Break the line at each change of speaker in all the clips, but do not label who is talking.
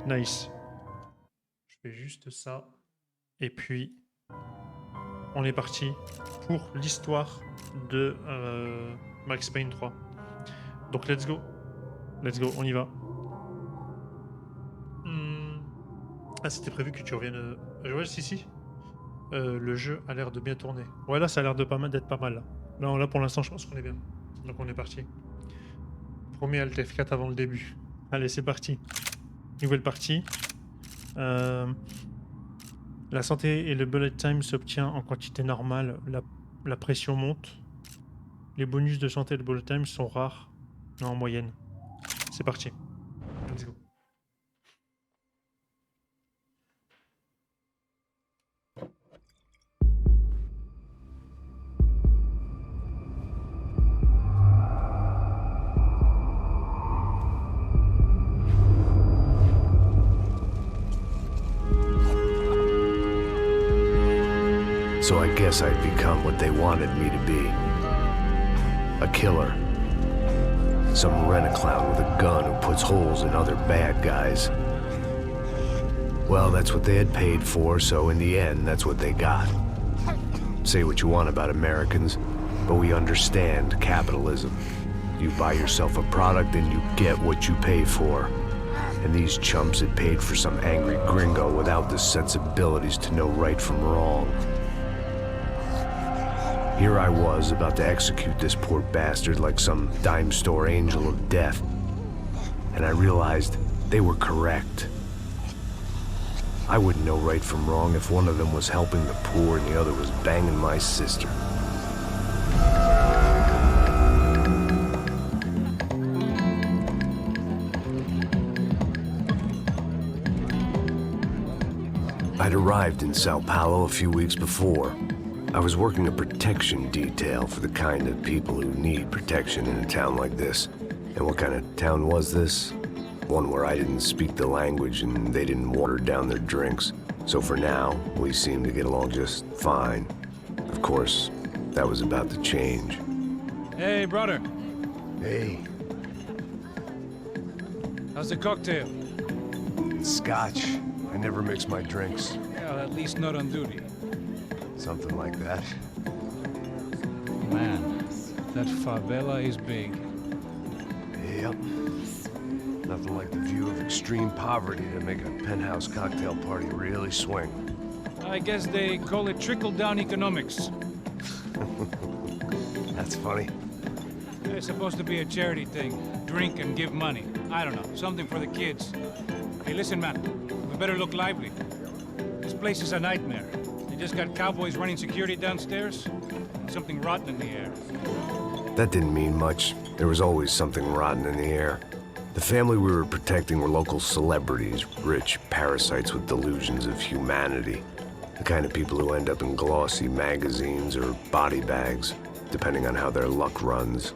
Nice. Je fais juste ça. Et puis, on est parti pour l'histoire de Max Payne 3. Donc, let's go. Let's go, on y va. Ah, c'était prévu que tu reviennes... Ouais, si. Le jeu a l'air de bien tourner. Ouais, là, ça a l'air d'être pas mal. Là, pour l'instant, je pense qu'on est bien. Donc, on est parti. Premier Alt F4 avant le début. Allez, c'est parti. Nouvelle partie. La santé et le bullet time s'obtient en quantité normale. La pression monte. Les bonus de santé et le bullet time sont rares, en moyenne. C'est parti. Let's go.
So I guess I'd become what they wanted me to be. A killer. Some rent-a-clown with a gun who puts holes in other bad guys. Well, that's what they had paid for, so in the end, that's what they got. Say what you want about Americans, but we understand capitalism. You buy yourself a product and you get what you pay for. And these chumps had paid for some angry gringo without the sensibilities to know right from wrong. Here I was, about to execute this poor bastard like some dime store angel of death. And I realized they were correct. I wouldn't know right from wrong if one of them was helping the poor and the other was banging my sister. I'd arrived in Sao Paulo a few weeks before. I was working a protection detail for the kind of people who need protection in a town like this. And what kind of town was this? One where I didn't speak the language and they didn't water down their drinks. So for now, we seemed to get along just fine. Of course, that was about to change.
Hey, brother.
Hey,
How's the cocktail?
it's Scotch. I never mix my drinks.
Yeah, at least not on duty.
Something like that.
Man, that favela is big.
Yep. Nothing like the view of extreme poverty to make a penthouse cocktail party really swing.
I guess they call it trickle-down economics.
That's funny.
It's supposed to be a charity thing. Drink and give money. I don't know, something for the kids. Hey, listen, man, we better look lively. This place is a nightmare. They just got cowboys running security downstairs. Something rotten in the air.
That didn't mean much. There was always something rotten in the air. The family we were protecting were local celebrities, rich parasites with delusions of humanity. The kind of people who end up in glossy magazines or body bags, depending on how their luck runs.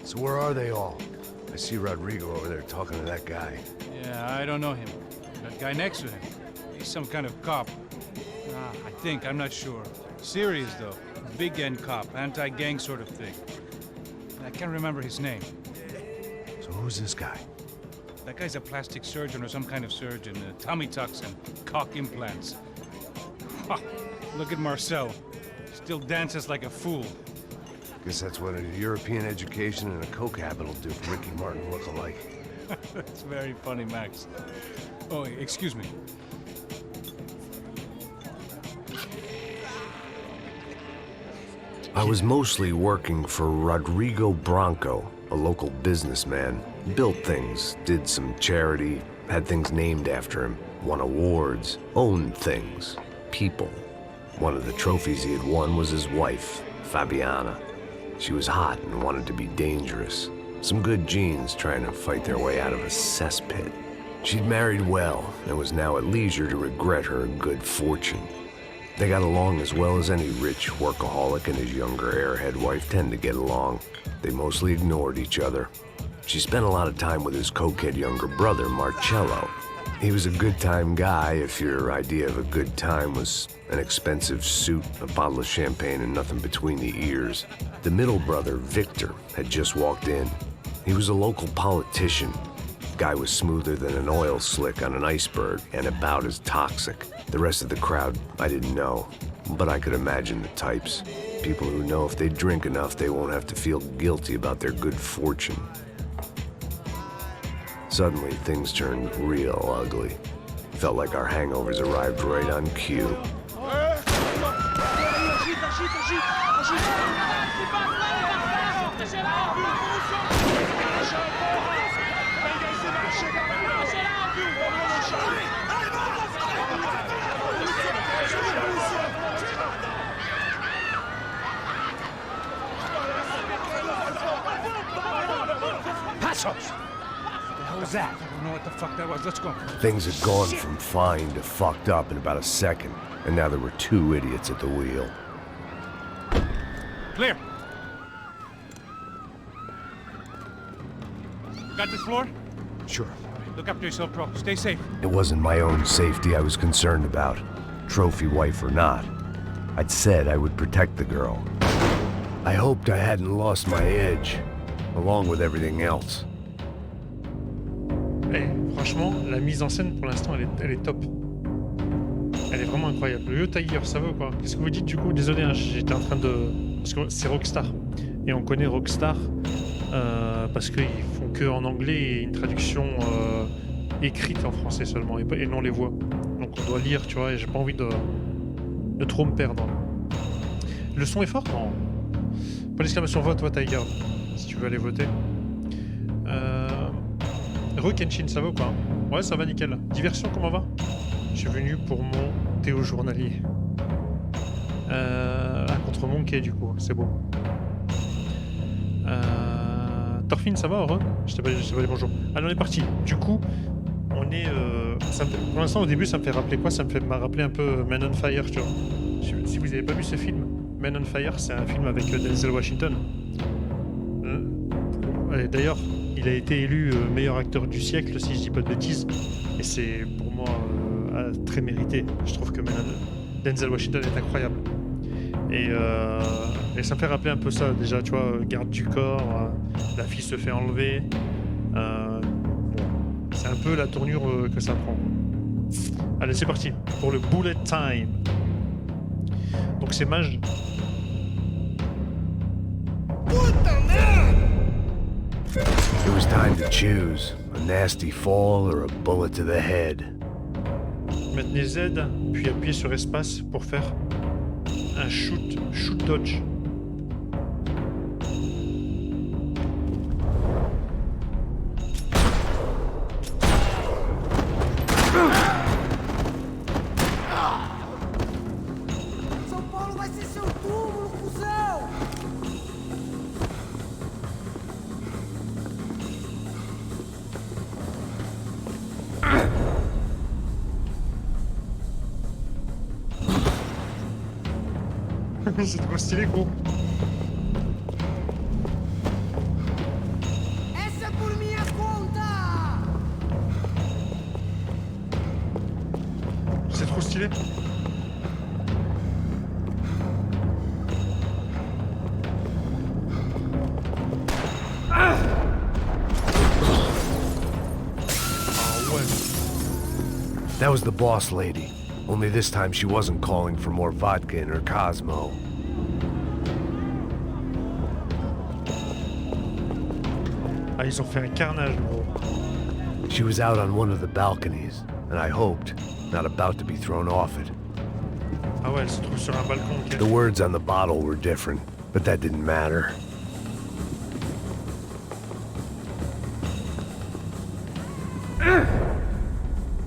So where are they all? I see Rodrigo over there talking to that guy.
Yeah, I don't know him. That guy next to him, he's some kind of cop. I think, I'm not sure. Serious, though. Big-end cop, anti-gang sort of thing. I can't remember his name.
So who's this guy?
That guy's a plastic surgeon or some kind of surgeon. Tummy tucks and cock implants. Ha! Look at Marcel. Still dances like a fool.
Guess that's what a European education and a coke habit will do for Ricky Martin look-alike.
That's very funny, Max. Oh, excuse me.
I was mostly working for Rodrigo Branco, a local businessman. Built things, did some charity, had things named after him, won awards, owned things, people. One of the trophies he had won was his wife, Fabiana. She was hot and wanted to be dangerous. Some good genes trying to fight their way out of a cesspit. She'd married well and was now at leisure to regret her good fortune. They got along as well as any rich workaholic and his younger airhead wife tend to get along. They mostly ignored each other. She spent a lot of time with his cokehead younger brother, Marcello. He was a good-time guy if your idea of a good time was an expensive suit, a bottle of champagne, and nothing between the ears. The middle brother, Victor, had just walked in. He was a local politician. Guy was smoother than an oil slick on an iceberg and about as toxic. The rest of the crowd, I didn't know, but I could imagine the types. People who know if they drink enough, they won't have to feel guilty about their good fortune. Suddenly, things turned real ugly. Felt like our hangovers arrived right on cue.
Passos! What was that? I don't know what the fuck that was. Let's go.
Things had gone from fine to fucked up in about a second, and now there were two idiots at the wheel.
Clear. Got this floor?
Sure.
Look after yourself, bro. Stay safe.
It wasn't my own safety I was concerned about, trophy wife or not. I'd said I would protect the girl. I hoped I hadn't lost my edge, along with everything else.
Eh, franchement, la mise en scène pour l'instant elle est top. Elle est vraiment incroyable. Le tailleur, ça va ou quoi? Qu'est-ce que vous dites du coup? Désolé, hein, j'étais en train de. Parce que c'est Rockstar. Et on connaît Rockstar parce qu'ils font que en anglais et une traduction écrite en français seulement et non les voix. Donc on doit lire, tu vois, et j'ai pas envie de trop me perdre. Le son est fort? Non. Pas d'exclamation vote, toi Tiger, si tu veux aller voter. Kenshin, ça va ou quoi? Ouais, ça va nickel. Diversion, comment va? Je suis venu pour mon Théo journalier. Contre mon quai, du coup, c'est beau. Thorfinn, ça va, heureux? Je t'ai pas dit bonjour. Allez, on est parti. Du coup, on est... pour l'instant, au début, ça me fait rappeler quoi? Ça m'a rappelé un peu Men on Fire, tu vois. Si vous n'avez pas vu ce film, Men on Fire, c'est un film avec Denzel Washington. D'ailleurs, il a été élu meilleur acteur du siècle, si je dis pas de bêtises. Et c'est pour moi très mérité. Je trouve que Denzel Washington est incroyable. Et ça me fait rappeler un peu ça, déjà, tu vois, garde du corps, la fille se fait enlever. Bon, c'est un peu la tournure que ça prend. Allez, c'est parti pour le bullet time. Donc c'est mage.
It was time to choose, a nasty fall or a bullet to the head.
Maintenez Z, puis appuyez sur espace pour faire un shoot dodge.
São Paulo vai ser seu túmulo, cuzão!
C'est trop stylé, gros.
Essa é por minha conta!
C'est trop stylé. Ah ouais.
That was the boss lady. Only this time she wasn't calling for more vodka in her Cosmo.
Ah, ils ont fait un carnage, gros.
She was out on one of the balconies, and I hoped, not about to be thrown off it.
Ah ouais, elle se trouve sur un balcon, ok.
The words on the bottle were different, but that didn't matter.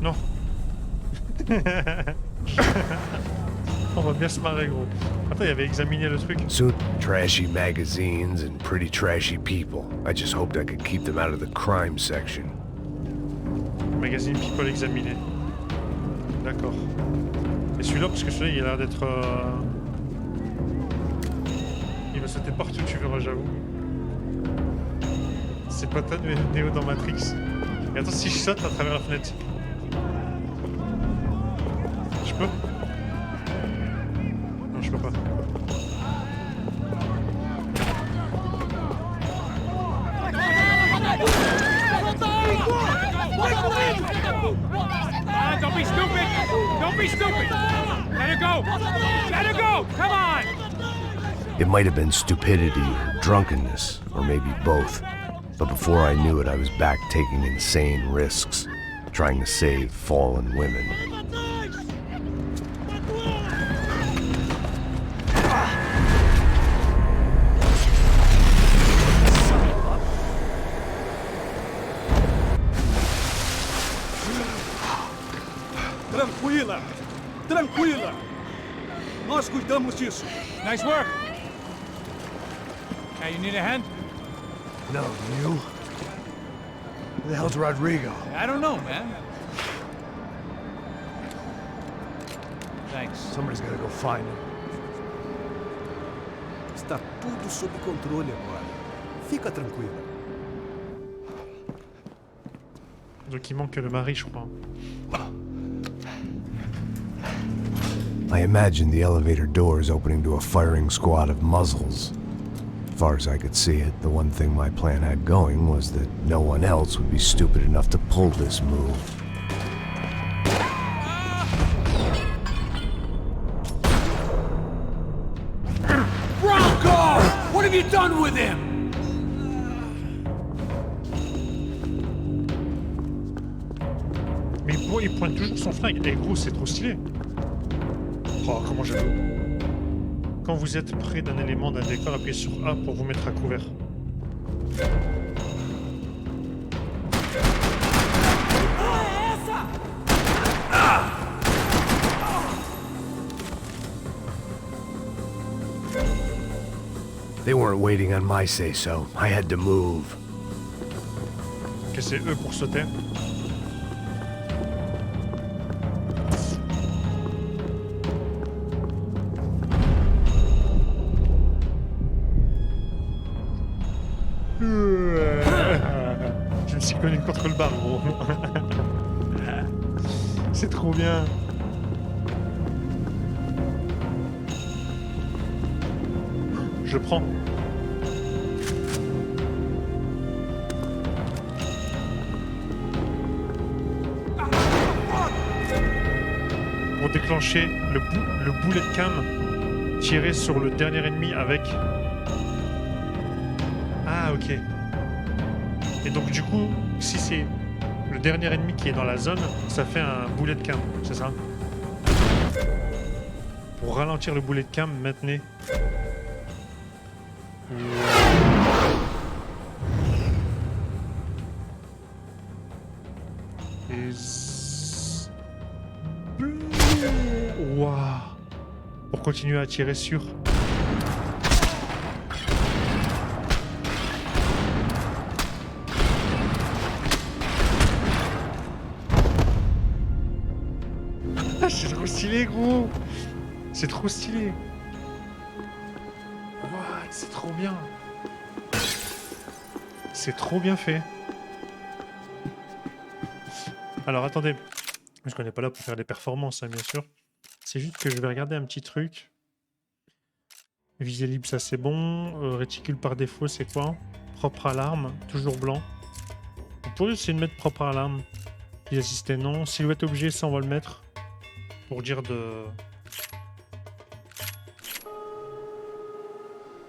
Non. On va bien se marrer, gros. Attends, il avait examiné le truc.
Soon, trashy magazines and pretty trashy people. I just hoped I could keep them out of the crime section.
Magazine People examiné. D'accord. Et celui-là, parce que celui-là, il a l'air d'être... Il va sauter partout, tu verras, j'avoue. C'est pas toi, Néo dans Matrix. Et attends, si je saute à travers la fenêtre. Je peux? Non, je peux pas.
Ah, don't be stupid! Don't be stupid! Let her go! Let her go! Come on!
It might have been stupidity or drunkenness, or maybe both. But before I knew it, I was back taking insane risks, trying to save fallen women.
Tranquila! Tranquila! Nós cuidamos disso.
Nice work! Hey, you need a hand?
No, you? Who the hell's Rodrigo?
I don't know, man. Thanks.
Somebody's gotta go find him.
Está tudo sob controle agora. Fica tranquila.
Donc il manque que le mari, je crois.
I imagined the elevator doors opening to a firing squad of muzzles. As far as I could see it, the one thing my plan had going was that no one else would be stupid enough to pull this move.
Bronco! What have you done with him?
Mais il pointe toujours son flingue. Eh gros, c'est trop stylé. Oh, comment j'aime. Quand vous êtes près d'un élément d'un décor, appuyez sur A pour vous mettre à couvert.
They weren't waiting on my say-so. I had to move.
Que c'est eux pour sauter. Je me suis connu contre le bar, gros. C'est trop bien. Je prends. Pour déclencher le boulet de cam, tirer sur le dernier ennemi avec... Ah, ok. Et donc du coup, si c'est le dernier ennemi qui est dans la zone, ça fait un boulet de cam, c'est ça? Pour ralentir le boulet de cam, maintenez. Waouh. Pour continuer à tirer sur... C'est trop stylé, gros. C'est trop stylé. What? C'est trop bien. C'est trop bien fait. Alors attendez, parce qu'on n'est pas là pour faire des performances, hein, bien sûr. C'est juste que je vais regarder un petit truc. Visée libre, ça c'est bon. Réticule par défaut, c'est quoi? Propre alarme, toujours blanc. On pourrait essayer de mettre propre alarme. Puis assister, non. Silhouette objet, ça on va le mettre. Pour dire de...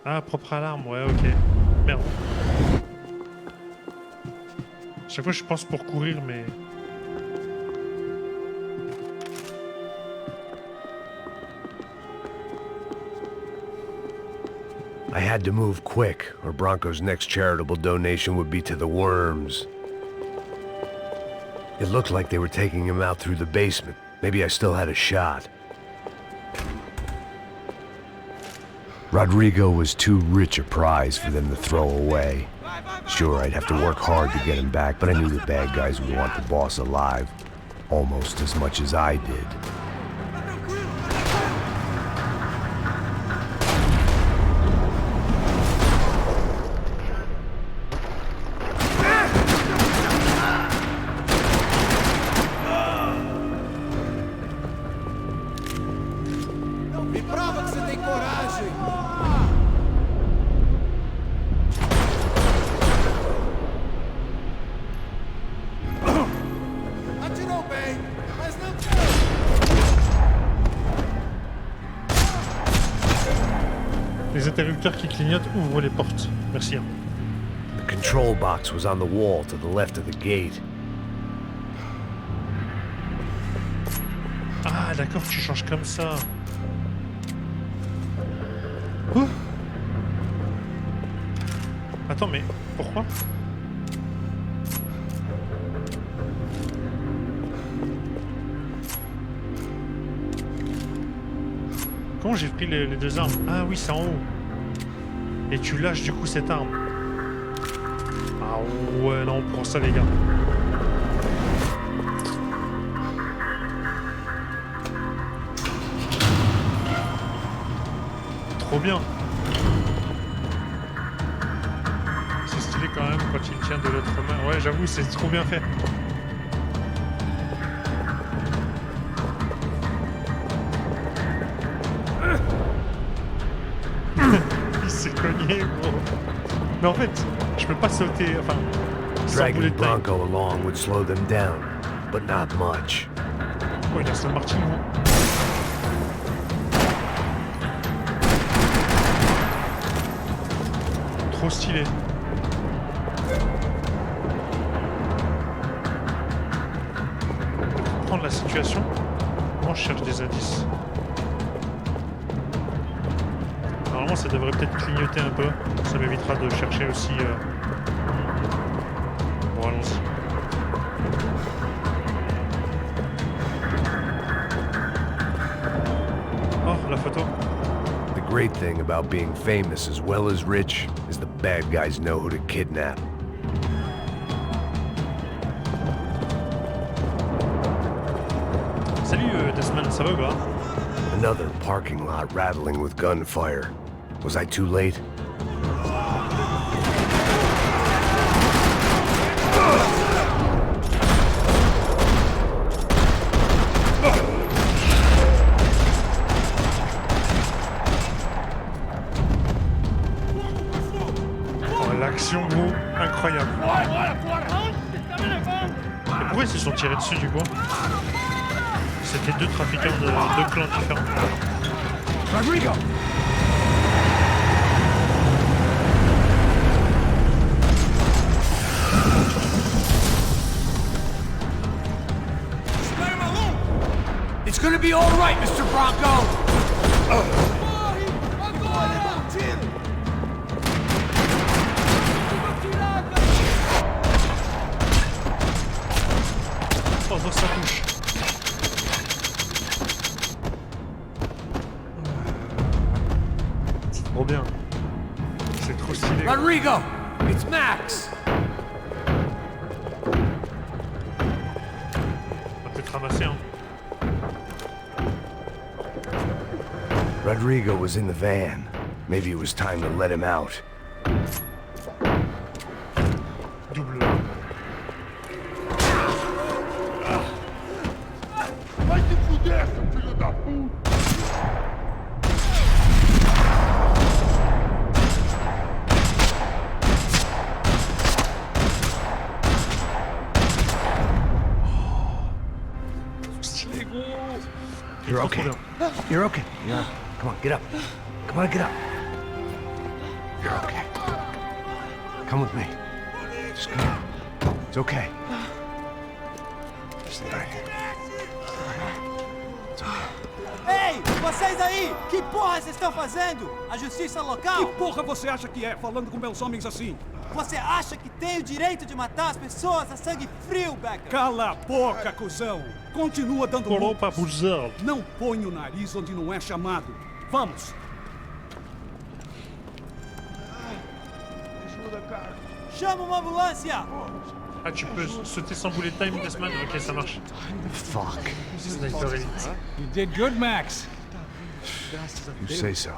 Ah, propre alarme, ouais, ok. Merde. Chaque fois je pense pour courir, mais...
I had to move quick, or Bronco's next charitable donation would be to the worms. It looked like they were taking him out through the basement. Maybe I still had a shot. Rodrigo was too rich a prize for them to throw away. Sure, I'd have to work hard to get him back, but I knew the bad guys would want the boss alive, almost as much as I did.
Me prova que você tem coragem!
Les interrupteurs qui clignotent ouvrent les portes. Merci. Hein.
The control box was on the wall to the left of the gate.
Ah d'accord, tu changes comme ça. Ouh. Attends, mais pourquoi? Comment j'ai pris les deux armes? Ah oui, c'est en haut. Et tu lâches du coup cette arme. Ah ouais, non, on prend ça les gars. Trop bien. C'est stylé quand même quand il tient de l'autre main. Ouais, j'avoue, c'est trop bien fait. Il s'est cogné, gros. Mais en fait, je peux pas sauter, enfin... sans
Dragging
boulet de taille.
Bronco along would slow them down, but not much.
Oh, il a son Martin, gros. Trop stylé. Pour prendre la situation, moi je cherche des indices. Normalement ça devrait peut-être clignoter un peu, ça m'évitera de chercher aussi... Bon allons-y. Oh la photo.
The great thing about being famous as well as rich is the bad guys know who to kidnap.
Salut Desmond, ça va ou pas?
Another parking lot rattling with gunfire. Was I too late?
Oh, l'action gros, incroyable. Et pourquoi ils se sont tirés dessus du coup? C'était deux trafiquants de deux clans différents.
Rodrigo!
It's gonna be all right, Mr. Bronco!
Corre! Agora! Tiro!
Oh, dans sa touche. C'est trop bien. C'est trop stylé.
Rodrigo! It's Max!
On va peut-être ramasser, hein.
Rodrigo was in the van. Maybe it was time to let him out.
Double.
Vai te fuder, seu filho da puta!
Stylé, gros.
You're
Trop,
okay.
trop bien.
You're okay. Yeah. Come on, get up. Come on, get up. You're okay. Come with me. Just come on. It's okay. Stay right here.
Ei, vocês aí! Que porra vocês estão fazendo? A justiça
Que
local?
porra você acha que é, falando com meus homens assim?
Você acha que tem o direito de matar as pessoas a sangue frio, Becker?
Cala a boca, cuzão! Continua dando
Colou
multas.
pra buzzer.
Não põe o nariz onde não é chamado. Vamos!
Chama uma ambulância!
Ah, tu peux sauter sans boulet de time, Desmond? Ok, ça marche.
Fuck.
Sniper Elite.
You did good, Max.
You say so.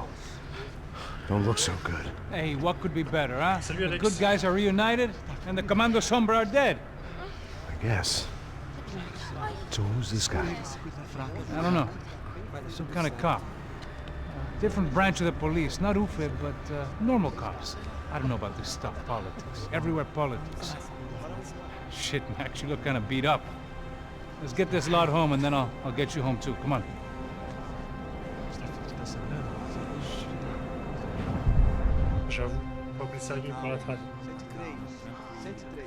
Don't look so good.
Hey, what could be better, huh?
Salut,
The
Alex.
good guys are reunited, and the Commando Sombra are dead.
I guess. So who's this guy?
I don't know. Some kind of cop. Different branch of the police. Not UFE, but normal cops. I don't know about this stuff, politics. Everywhere politics. Shit, Max, you look kind of beat up. Let's get this lot home, and then I'll get you home too. Come on.
j'avoue. Faut appeler sérieux pour la trad.
103. 103.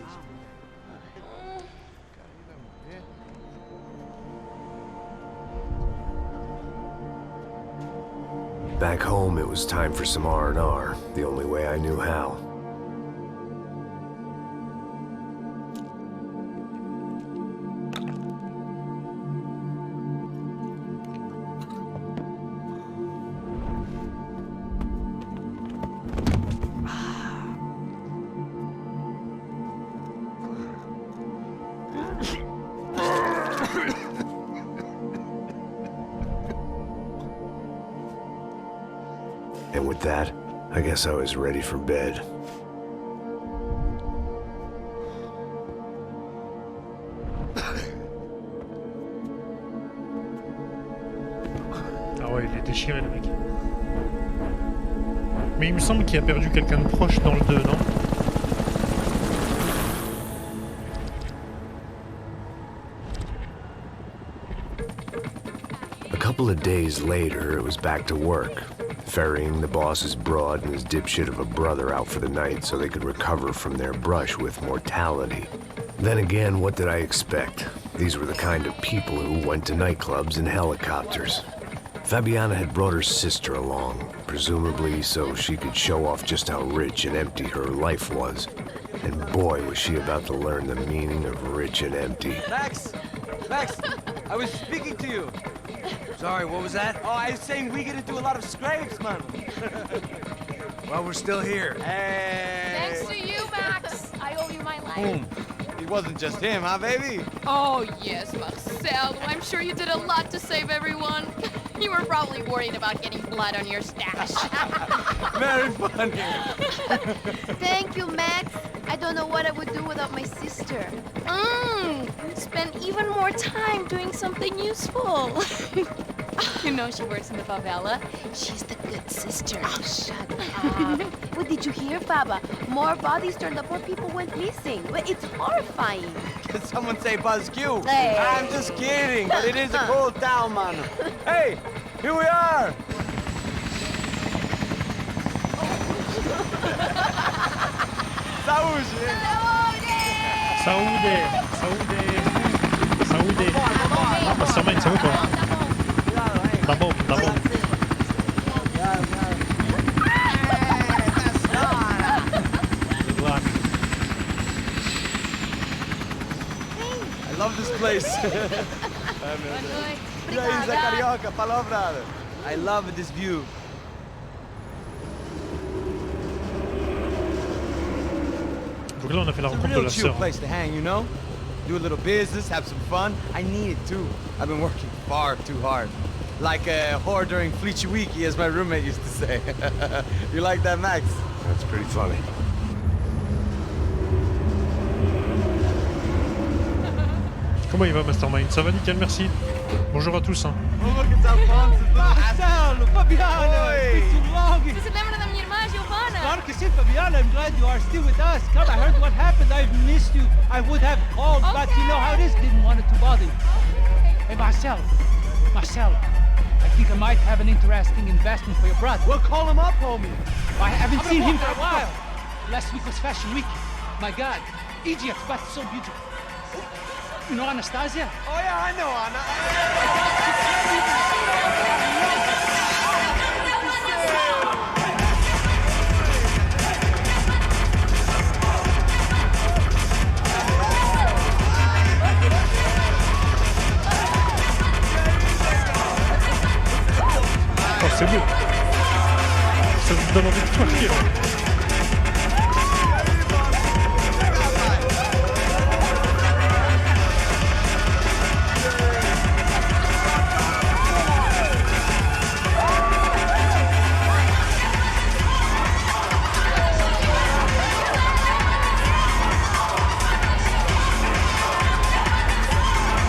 Back home, it was time for some R&R, the only way I knew how. And with that, I guess I was ready for bed.
Ah ouais, il est déchiré le mec. Mais il me semble qu'il a perdu quelqu'un de proche dans le 2, non?
A couple of days later, it was back to work, ferrying the boss's broad and his dipshit of a brother out for the night so they could recover from their brush with mortality. Then again, what did I expect? These were the kind of people who went to nightclubs in helicopters. Fabiana had brought her sister along, presumably so she could show off just how rich and empty her life was. And boy, was she about to learn the meaning of rich and empty.
Max! Max! I was speaking to you.
Sorry, what was that?
Oh, I was saying we get into a lot of scrapes, man.
Well, we're still here.
Hey!
Thanks to you, Max. I owe you my life.
Boom. It wasn't just him, huh, baby?
Oh, yes, Marcel. I'm sure you did a lot to save everyone. You were probably worried about getting blood on your stash.
Very funny.
Thank you, Max. I don't know what I would do without my sister.
Spend even more time doing something useful. You know she works in the favela. She's the good sister.
Oh, shut up. What did you hear, Baba? More bodies turned up, more people went missing. But it's horrifying.
Did someone say Buzz Q?
Hey.
I'm just kidding, but it is a cool town, man. Hey, here we are. Saúde.
Saúde! Saúde! Saúde! Ah, passiamento, c'est où toi? Tá bom, tá bom. Good luck.
I love this place. E aí, Zé Carioca, falou, brother. I love this view.
Donc là, on a fait la
It's a
rencontre de
real
la
chill
sœur.
place to hang, you know? Do a little business, have some fun. I need it too. I've been working far too hard. Like a whore during Fleechy Weeky, as my roommate used to say. You like that, Max?
That's pretty funny.
Comment il va, Mastermind? Ça va nickel, merci. Bonjour à tous. Hein.
Oh, look at that fun.
Marcelo, Fabiana,
Oi.
it's been too long.
Você lembra da minha irmã, Giovanna?
Claro que sim, Fabiana, I'm glad you are still with us. Come, I heard what happened, I've missed you. I would have called, but you know how it is, didn't want it to bother you. Hey, Marcel, I think I might have an interesting investment for your brother.
We'll call him up, homie.
I haven't seen him for a while. Last week was Fashion Week. My God, Egypt, but so beautiful. You know Anastasia?
Oh, yeah, I know, Anna.
Oh, c'est beau. Ça vous donne envie de twerker.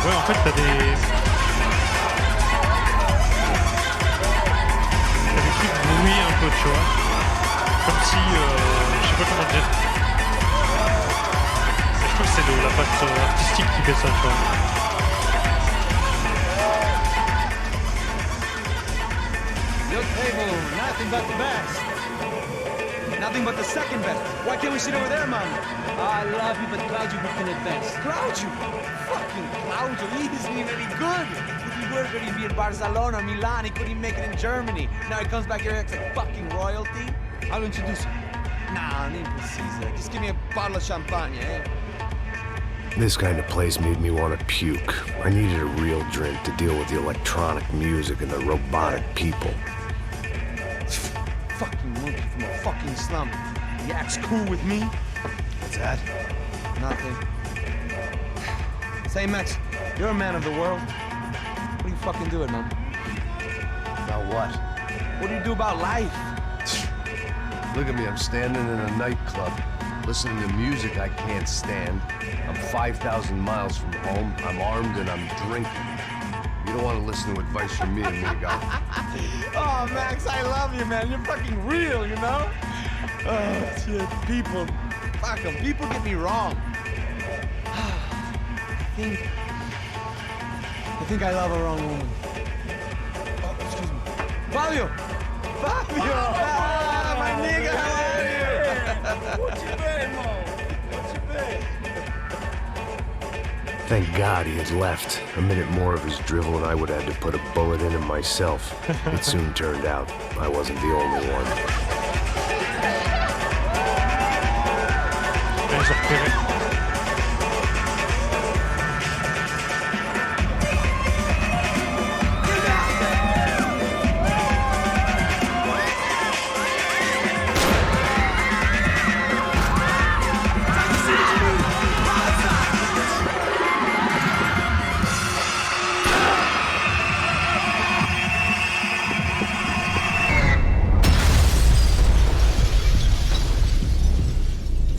Ouais, en fait, t'as des trucs brouillés un peu, tu vois. Comme si, je sais pas comment dire. Mais je trouve que c'est la patte artistique qui fait ça, tu vois.
Your table, nothing but the best.
Nothing but the second best. Why can't we sit over there, man?
I love you, but Claudio booked in advance.
Claudio? Fucking Claudio, he isn't even any good. If he were good, he'd be in Barcelona, Milan. He couldn't even make it in Germany. Now he comes back here and acts like fucking royalty.
I'll introduce you.
Nah, nem precisa. Just give me a bottle of champagne, eh?
This kind of place made me want to puke. I needed a real drink to deal with the electronic music and the robotic people.
Fucking monkey from a fucking slum. He acts cool with me.
What's that?
Nothing. Say, Max, you're a man of the world. What do you fucking do it, man?
About what?
What do you do about life?
Look at me, I'm standing in a nightclub, listening to music I can't stand. I'm 5,000 miles from home, I'm armed, and I'm drinking. You don't want to listen to advice from me, amigo.
Oh, Max, I love you, man. You're fucking real, you know? Oh, shit, people. Fuck 'em. People get me wrong. I think I love a wrong woman. Oh, excuse me. Fabio! Fabio! Ah, my nigga, how are you?
What you been, Mo? What you been?
Thank God he had left. A minute more of his drivel and I would have had to put a bullet in him myself. It soon turned out I wasn't the only one.
Réseau repéré.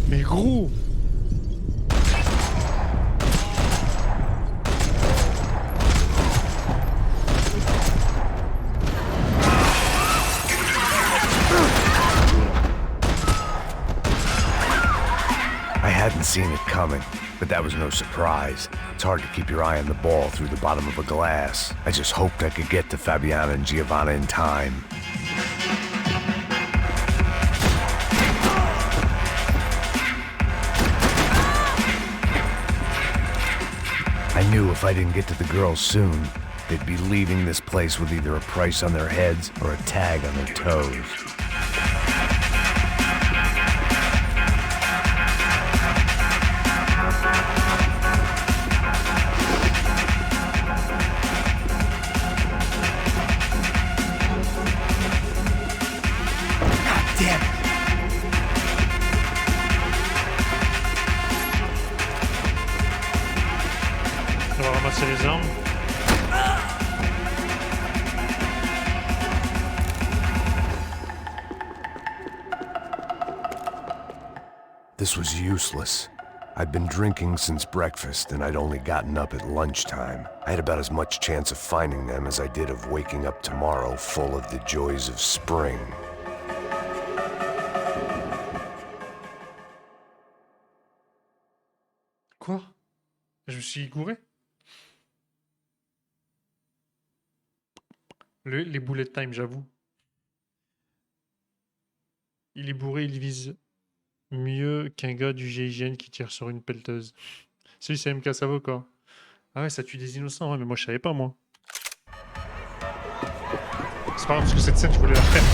Mais gros!
I hadn't seen it coming, but that was no surprise. It's hard to keep your eye on the ball through the bottom of a glass. I just hoped I could get to Fabiana and Giovanna in time. I knew if I didn't get to the girls soon, they'd be leaving this place with either a price on their heads or a tag on their toes.
On va ramasser les armes.
This was useless. I'd been drinking since breakfast, and I'd only gotten up at lunchtime. I had about as much chance of finding them as I did of waking up tomorrow full of the joys of spring.
Quoi? Je me suis gouré? Les bullet time, j'avoue. Il est bourré, il vise mieux qu'un gars du GIGN qui tire sur une pelleteuse. Salut, c'est MK, ça va quoi? Ah ouais, ça tue des innocents, ouais, mais moi je savais pas, moi. C'est pas grave, parce que cette scène, je voulais la faire.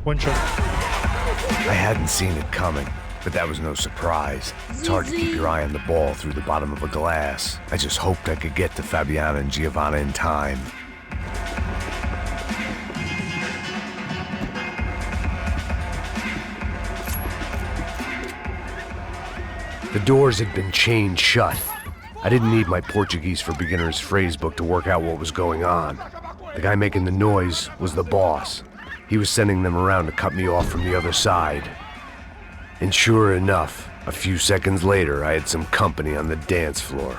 One shot.
I hadn't seen it coming, but that was no surprise. It's hard to keep your eye on the ball through the bottom of a glass. I just hoped I could get to Fabiana and Giovanna in time. The doors had been chained shut. I didn't need my Portuguese for Beginners phrase book to work out what was going on. The guy making the noise was the boss. He was sending them around to cut me off from the other side. And sure enough, a few seconds later, I had some company on the dance floor.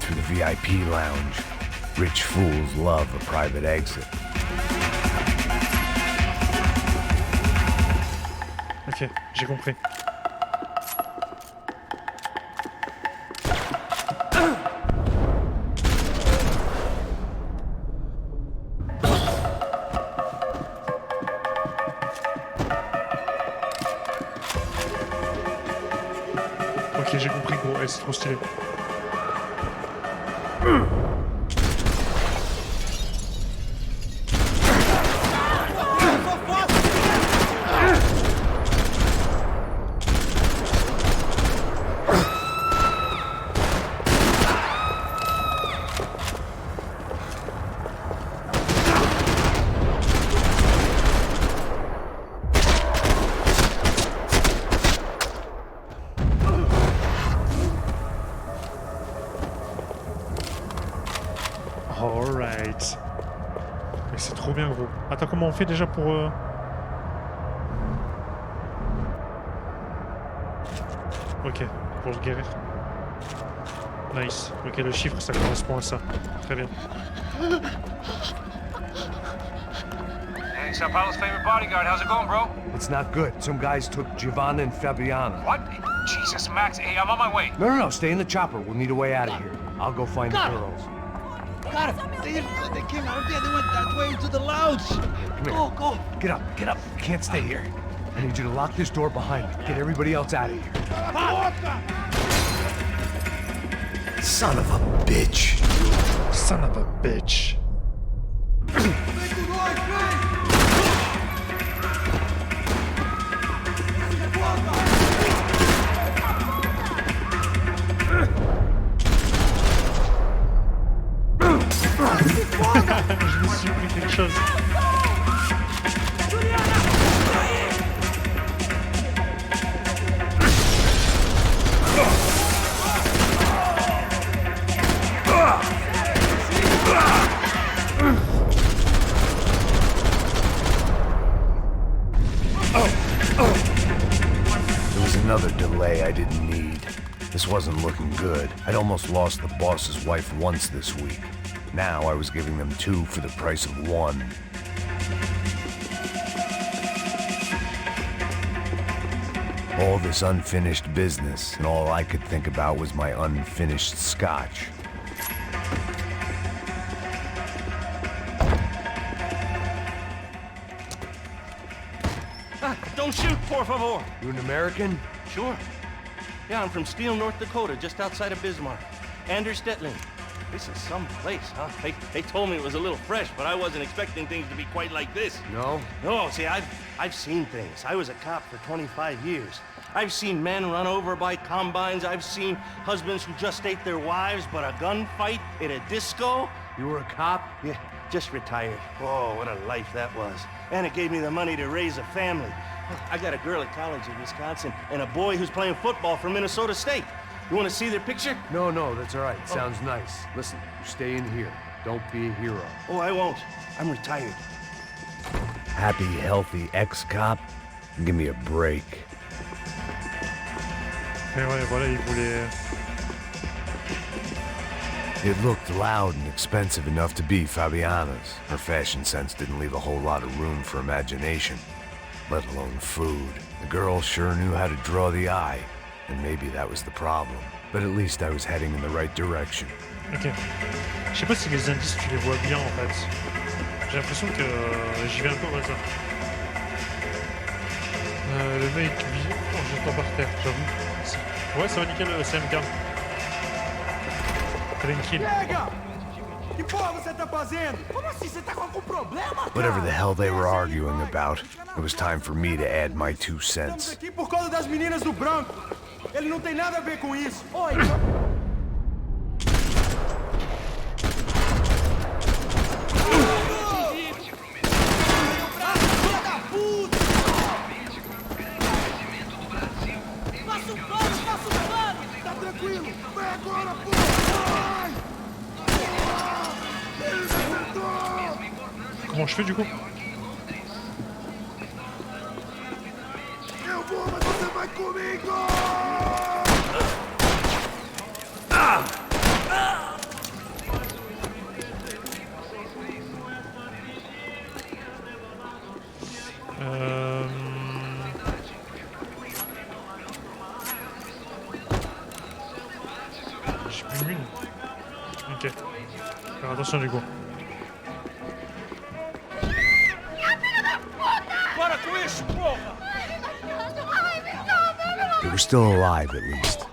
through the VIP lounge. Rich fools love a private exit.
Ok, j'ai compris. Ok, j'ai compris gros, ouais, c'est trop stylé. Alright. Mais c'est trop bien gros. Attends, comment on fait déjà pour... Ok, pour le guérir. Nice. Ok, le chiffre, ça correspond à ça. Très bien.
Hey, Sao Paulo's favorite bodyguard. How's it going, bro?
It's not good. Some guys took Giovanna and Fabiana.
What? Jesus, Max. Hey, I'm on my way.
No, stay in the chopper. We'll need a way out of here. I'll go find the girls.
Got it. They came out there. They went that way into the lounge.
Come here.
Go.
Get up. You can't stay here. I need you to lock this door behind me. Get everybody else out of here. Son of a bitch.
Son of a bitch. Je me suis pris quelque chose.
There was another delay I didn't need. This wasn't looking good. I'd almost lost the boss's wife once this week. Now I was giving them two for the price of one. All this unfinished business, and all I could think about was my unfinished scotch.
Don't shoot, por favor.
You an American?
Sure. Yeah, I'm from Steele, North Dakota, just outside of Bismarck. Anders Stetling. This is some place, huh? They told me it was a little fresh, but I wasn't expecting things to be quite like this.
No?
No, see, I've seen things. I was a cop for 25 years. I've seen men run over by combines. I've seen husbands who just ate their wives, but a gunfight at a disco.
You were a cop?
Yeah, just retired. Oh, what a life that was. And it gave me the money to raise a family. I got a girl at college in Wisconsin and a boy who's playing football for Minnesota State. You want to see their picture?
No, that's all right. Sounds nice. Listen, you stay in here. Don't be a hero.
Oh, I won't. I'm retired.
Happy, healthy ex-cop? Give me a break.
Et ouais, voilà, il voulait...
It looked loud and expensive enough to be Fabiana's. Her fashion sense didn't leave a whole lot of room for imagination, let alone food. The girl sure knew how to draw the eye, and maybe that was the problem. But at least I was heading in the right direction.
Ok. Je sais pas si les indices tu les vois bien en fait. J'ai l'impression que j'y vais un peu au hasard. Le mec, oh, j'entends par terre, j'avoue. Ouais, ça va nickel, CMK. Tranquille.
Que porra você tá fazendo? Como assim? Você tá com algum problema, cara?
Whatever the hell they were arguing about, it was time for me to add my 2
Estamos
cents.
aqui por causa das meninas do branco. Ele não tem nada a ver com isso. Oi. Tá tranquilo. Vai agora, porra. Vai.
Comment je fais du coup?
Eu vou, mas você vai comigo!
attention du coup.
They were still alive, at least.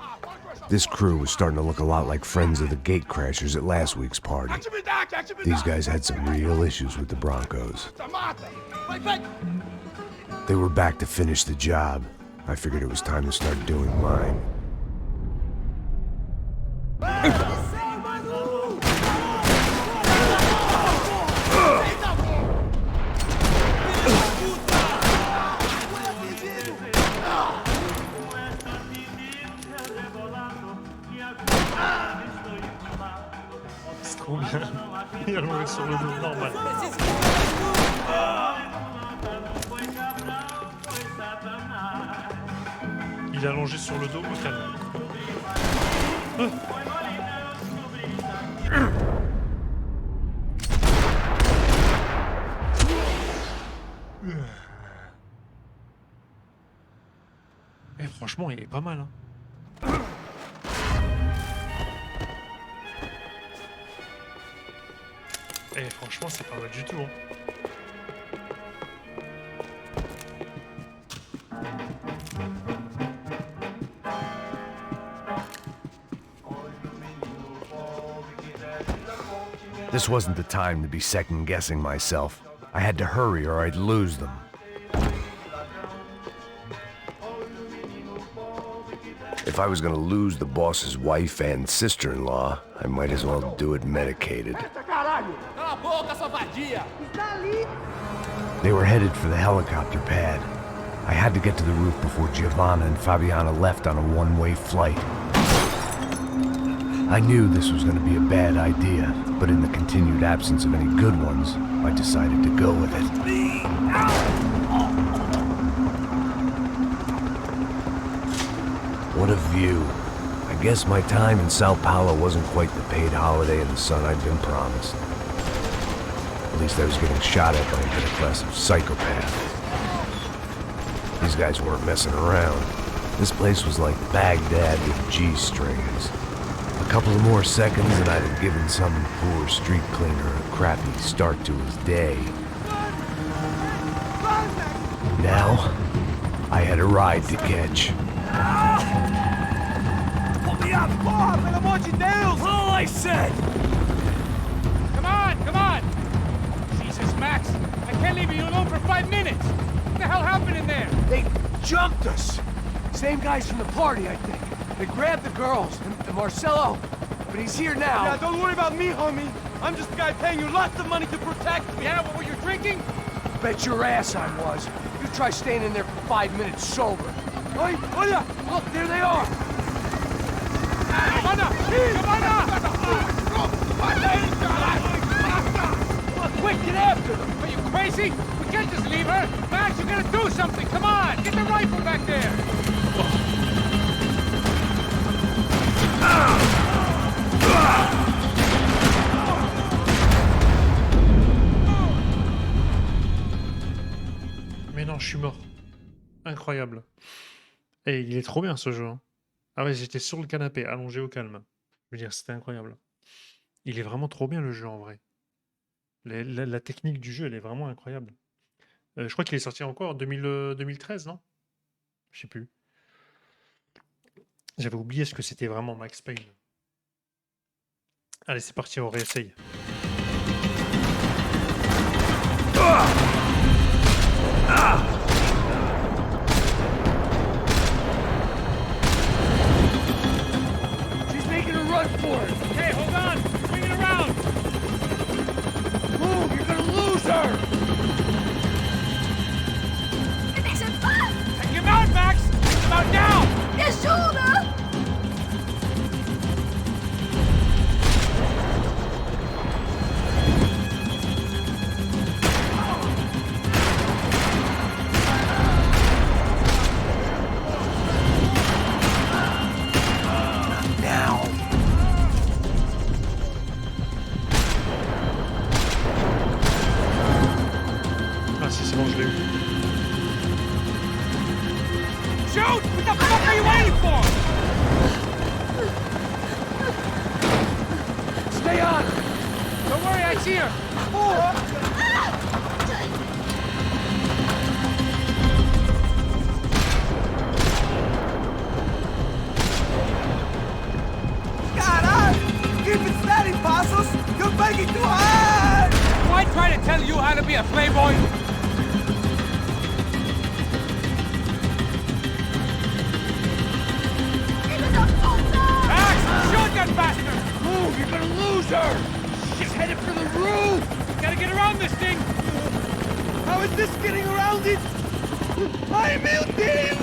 This crew was starting to look a lot like friends of the gatecrashers at last week's party. These guys had some real issues with the Broncos. They were back to finish the job. I figured it was time to start doing mine.
C'est trop bien. Il a allongé sur le dos, normal. Il est allongé sur le dos, au calme. Eh, franchement, il est pas mal, hein. Eh, franchement, c'est pas mal du tout, hein.
This wasn't the time to be second-guessing myself. I had to hurry or I'd lose them. If I was gonna lose the boss's wife and sister-in-law, I might as well do it medicated. They were headed for the helicopter pad. I had to get to the roof before Giovanna and Fabiana left on a one-way flight. I knew this was going to be a bad idea, but in the continued absence of any good ones, I decided to go with it. What a view. I guess my time in Sao Paulo wasn't quite the paid holiday in the sun I'd been promised. At least I was getting shot at by a middle-class psychopath. These guys weren't messing around. This place was like Baghdad with G-strings. A couple of more seconds and I'd have given some poor street cleaner a crappy start to his day. Now, I had a ride to catch.
Pull me up, Bob! Pelo amor de Deus! All I said!
Come on, come on! Jesus, Max, I can't leave you alone for 5 minutes! What the hell happened in there?
They jumped us! Same guys from the party, I think. They grabbed the girls, and Marcelo, but he's here now. Yeah, don't worry about me, homie. I'm just the guy paying you lots of money to protect me.
Yeah, what were you drinking?
Bet your ass I was. You try staying in there for 5 minutes sober. Oi, olha! Look, there they are!
Giovanna!
Quick, get after them!
Are you crazy? We can't just leave her! Max, you gotta do something! Come on! Get the rifle back there!
Mais non, je suis mort. Incroyable. Et il est trop bien ce jeu, hein. Ah ouais, j'étais sur le canapé, allongé au calme. Je veux dire, c'était incroyable. Il est vraiment trop bien le jeu en vrai. La technique du jeu, elle est vraiment incroyable. Je crois qu'il est sorti encore en 2013, non? Je sais plus. J'avais oublié ce que c'était vraiment Max Payne. Allez, c'est parti, on réessaye.
She's making a run for it!
Hey, hold on! Bring it around!
Move, you're gonna lose her!
Take him out, Max! Take him out now!
Me ajuda!
Ah si, c'est bon, je l'ai eu.
Shoot! What the fuck are you waiting for?
Stay on her! Don't guy's here!
Caralho! Keep it steady, Passos! You're begging too hard!
Do I try to tell you how to be a playboy? Max, shoot that bastard!
Move, you're gonna lose her! She's headed for the roof!
Gotta get around this thing!
How is this getting around it? Ai, meu Deus!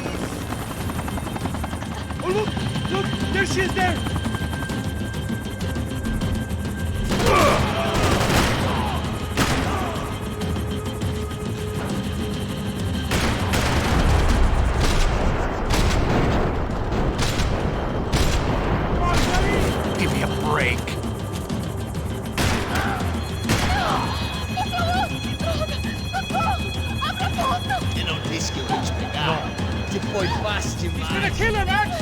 Oh, look! Look! There she is there!
Give me a break.
Eu não disse que eu ia te pegar. Que foi fácil demais.
Gonna kill her, Max!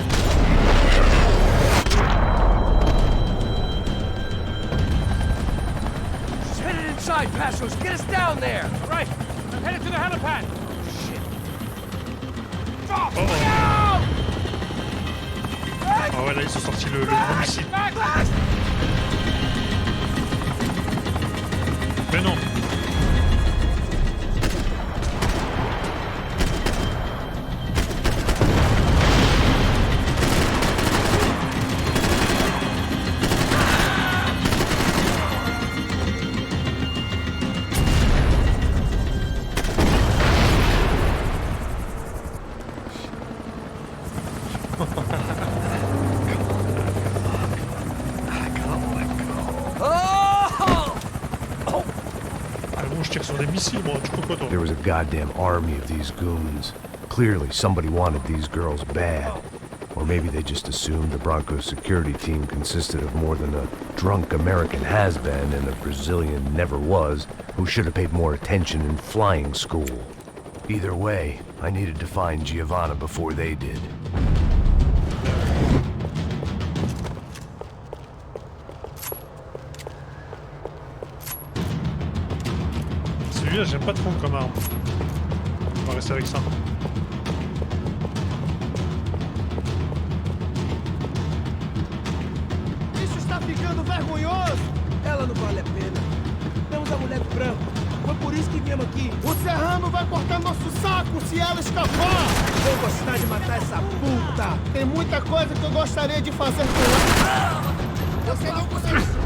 She's headed inside, Passos! Get us down there!
Right, I'm headed to the helipad.
Stop!
Oh.
No!
Ah ouais, là, ils ont sorti le gros missile.
Max!
Mais non. Ah bon, je tire sur des missiles, moi, tu crois quoi, toi?
There was a goddamn army of these goons. Clearly, somebody wanted these girls bad. Or maybe they just assumed the Broncos security team consisted of more than a drunk American has-been and a Brazilian never-was who should have paid more attention in flying school. Either way, I needed to find Giovanna before they did.
Celui-là, j'aime pas trop comme arme. On va rester avec ça.
Isso está ficando vergonhoso! Ela não vale a pena. Temos a mulher do branco. Foi por isso que viemos aqui. O Serrano vai cortar nosso saco se ela escapar! Vou gostar de matar essa puta! Tem muita coisa que eu gostaria de fazer com ela. Você não consegue...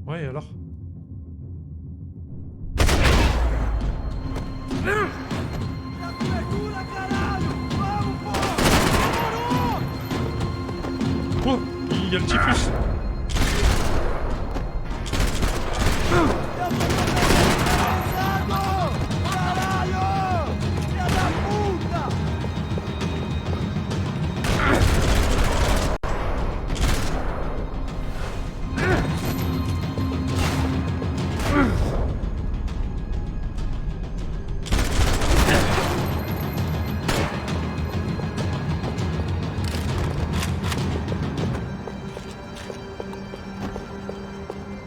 Ouais, et alors? Oh, il y a le typhus.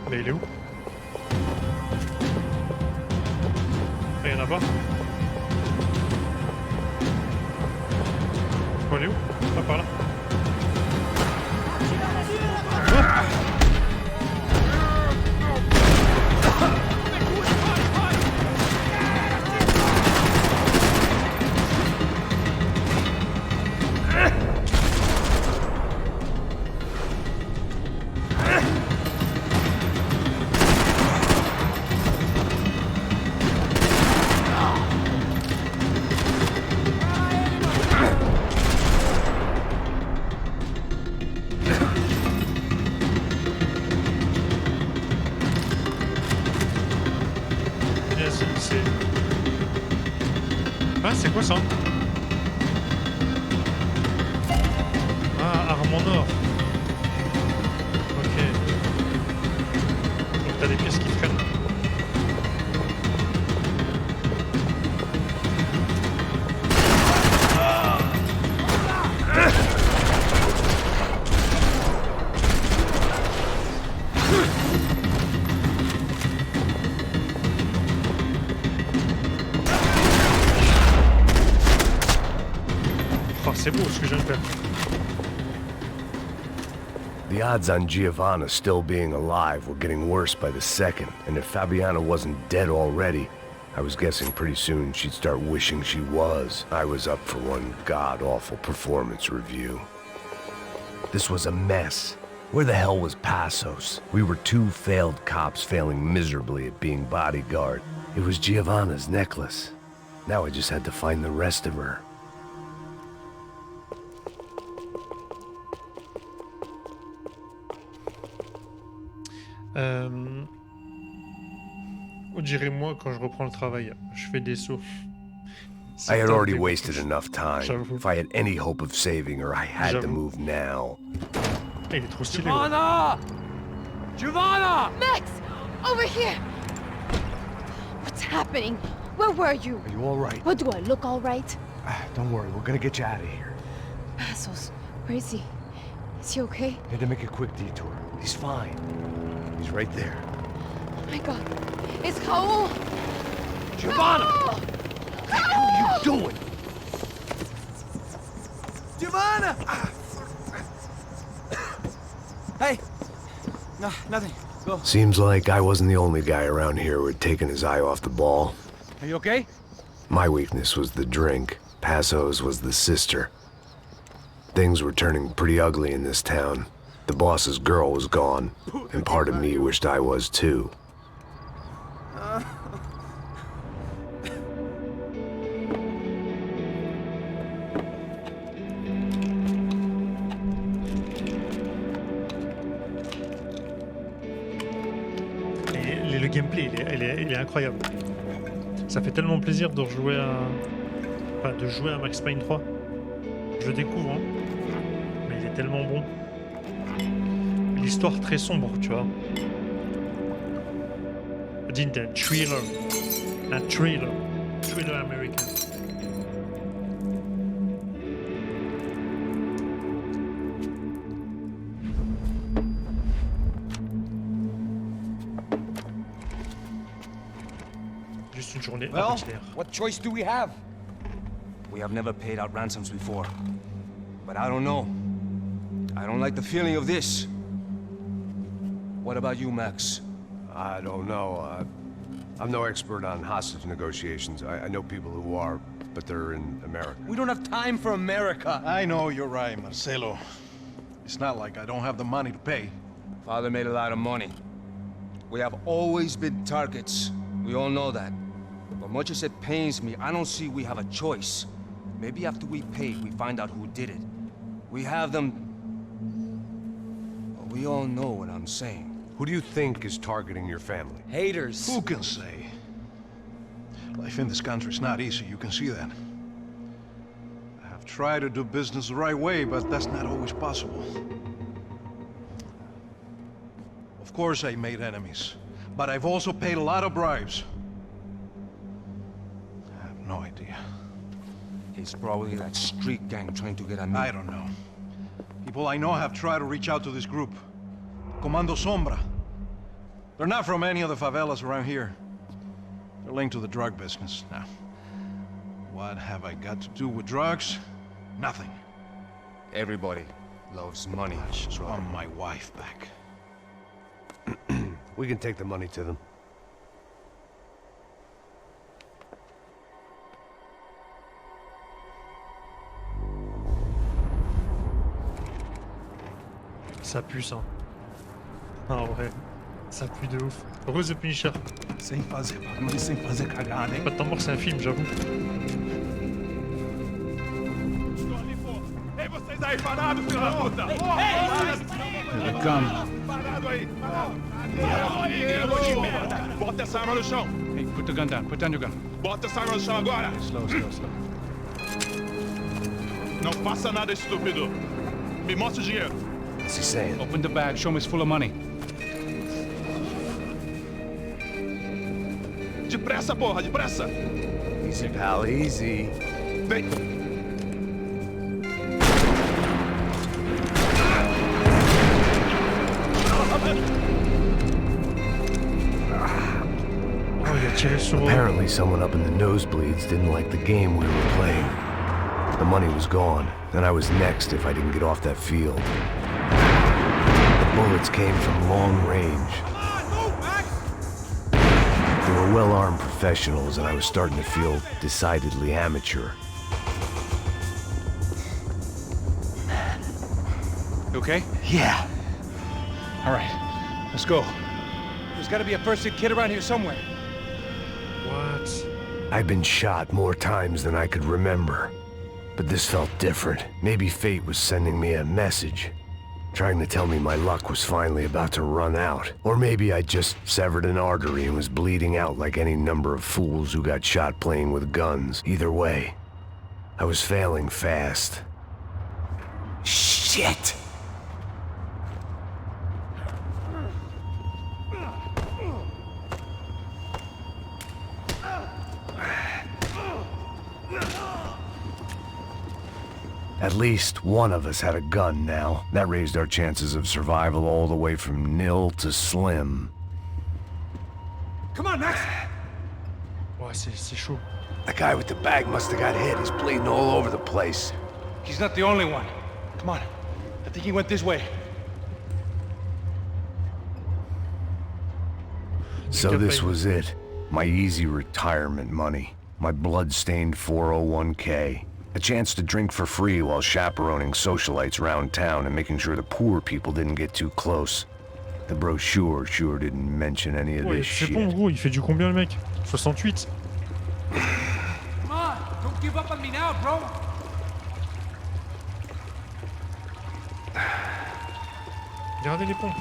Mais il est où? Il y en a pas? Oh, il est où? Ah, par là. Ah, c'est quoi ça? mon or. Ok. Donc t'as des pièces qui traînent. Oh, c'est beau ce que je viens de faire.
The odds on Giovanna still being alive were getting worse by the second, and if Fabiana wasn't dead already, I was guessing pretty soon she'd start wishing she was. I was up for one god-awful performance review. This was a mess. Where the hell was Passos? We were two failed cops failing miserably at being bodyguard. It was Giovanna's necklace. Now I just had to find the rest of her.
On dirait moi quand je reprends le travail, je fais des sauts.
I had already wasted enough time.
J'avoue.
If I had any hope of saving her, I had to
J'avoue.
move now.
Il est trop stylé.
Giovanna! Giovanna!
Max! Over here! What's happening? Where were you?
Are you all right?
What, do I look all right?
Don't worry, we're gonna get you out of here.
Passos, where is he? Is he okay?
Had to make a quick detour. He's fine. He's right there.
Oh my god. It's Raul!
Giovanna!
Raul!
What the hell are you doing?
Giovanna! Hey! No, nothing. Go.
Seems like I wasn't the only guy around here who had taken his eye off the ball.
Are you okay?
My weakness was the drink. Passos was the sister. Things were turning pretty ugly in this town. The boss's girl was gone, and part of me wished I was too.
Et le gameplay, il est incroyable. Ça fait tellement plaisir de rejouer à... Enfin, de jouer à Max Payne 3. Je découvre, hein. Mais il est tellement bon. L'histoire très sombre, tu vois. Digne d'un thriller. Un thriller. Thriller américain. Juste une journée
Well,
ordinaire.
what choice do we have?
We have never paid out ransoms before. But I don't know. I don't like the feeling of this. What about you, Max?
I don't know. I'm no expert on hostage negotiations. I know people who are, but they're in America.
We don't have time for America.
I know you're right, Marcelo. It's not like I don't have the money to pay.
Father made a lot of money. We have always been targets. We all know that. But much as it pains me, I don't see we have a choice. Maybe after we pay, we find out who did it. We have them... But we all know what I'm saying.
Who do you think is targeting your family?
Haters.
Who can say? Life in this country is not easy, you can see that. I have tried to do business the right way, but that's not always possible. Of course I made enemies, but I've also paid a lot of bribes. I have no idea.
It's probably that street gang trying to get at me.
I don't know. People I know have tried to reach out to this group. Comando Sombra. They're not from any of the favelas around here. They're linked to the drug business. Now, what have I got to do with drugs? Nothing.
Everybody loves money.
I just want my wife back.
We can take the money to them.
Ça pue ça. Ah ouais, ça pue de ouf. Rose Punisher.
Sem fazer barulho, sem fazer cagada, hein?
Pas de temps mort, c'est un film, j'avoue.
Ei, vocês aí parados, filho da puta!
Here they come.
Parado aí! Bota essa arma no chão!
Hey, put the gun down. Put down your gun.
Bota essa arma no chão agora!
Slow, slow, slow.
Não faça nada, estúpido!
Me mostra o dinheiro.
What's he saying?
Open the bag, show him it's full of money.
Depressa, porra, depressa!
Easy, pal, easy.
Vem!
Apparently someone up in the nosebleeds didn't like the game we were playing. The money was gone, and I was next if I didn't get off that field. The bullets came from long range.
Come on, move, Max!
They were well-armed professionals, and I was starting to feel decidedly amateur.
You okay?
Yeah.
All right, let's go. There's gotta be a first-aid kit around here somewhere.
What?
I've been shot more times than I could remember. But this felt different. Maybe fate was sending me a message, trying to tell me my luck was finally about to run out. Or maybe I just severed an artery and was bleeding out like any number of fools who got shot playing with guns. Either way, I was failing fast. Shit! At least one of us had a gun now. That raised our chances of survival all the way from nil to slim.
Come on, Max!
Ouais, c'est chaud.
The guy with the bag must have got hit. He's bleeding all over the place.
He's not the only one. Come on. I think he went this way.
So this was it. My easy retirement money. My blood-stained 401k. A chance to drink for free while chaperoning socialites around town and making sure the poor people didn't get too close. The brochure sure didn't mention any of
Ouais,
this
c'est
shit.
bon, gros, il fait du combien le mec? 68.
Come on, don't give up on me now, bro.
Regardez les pompes.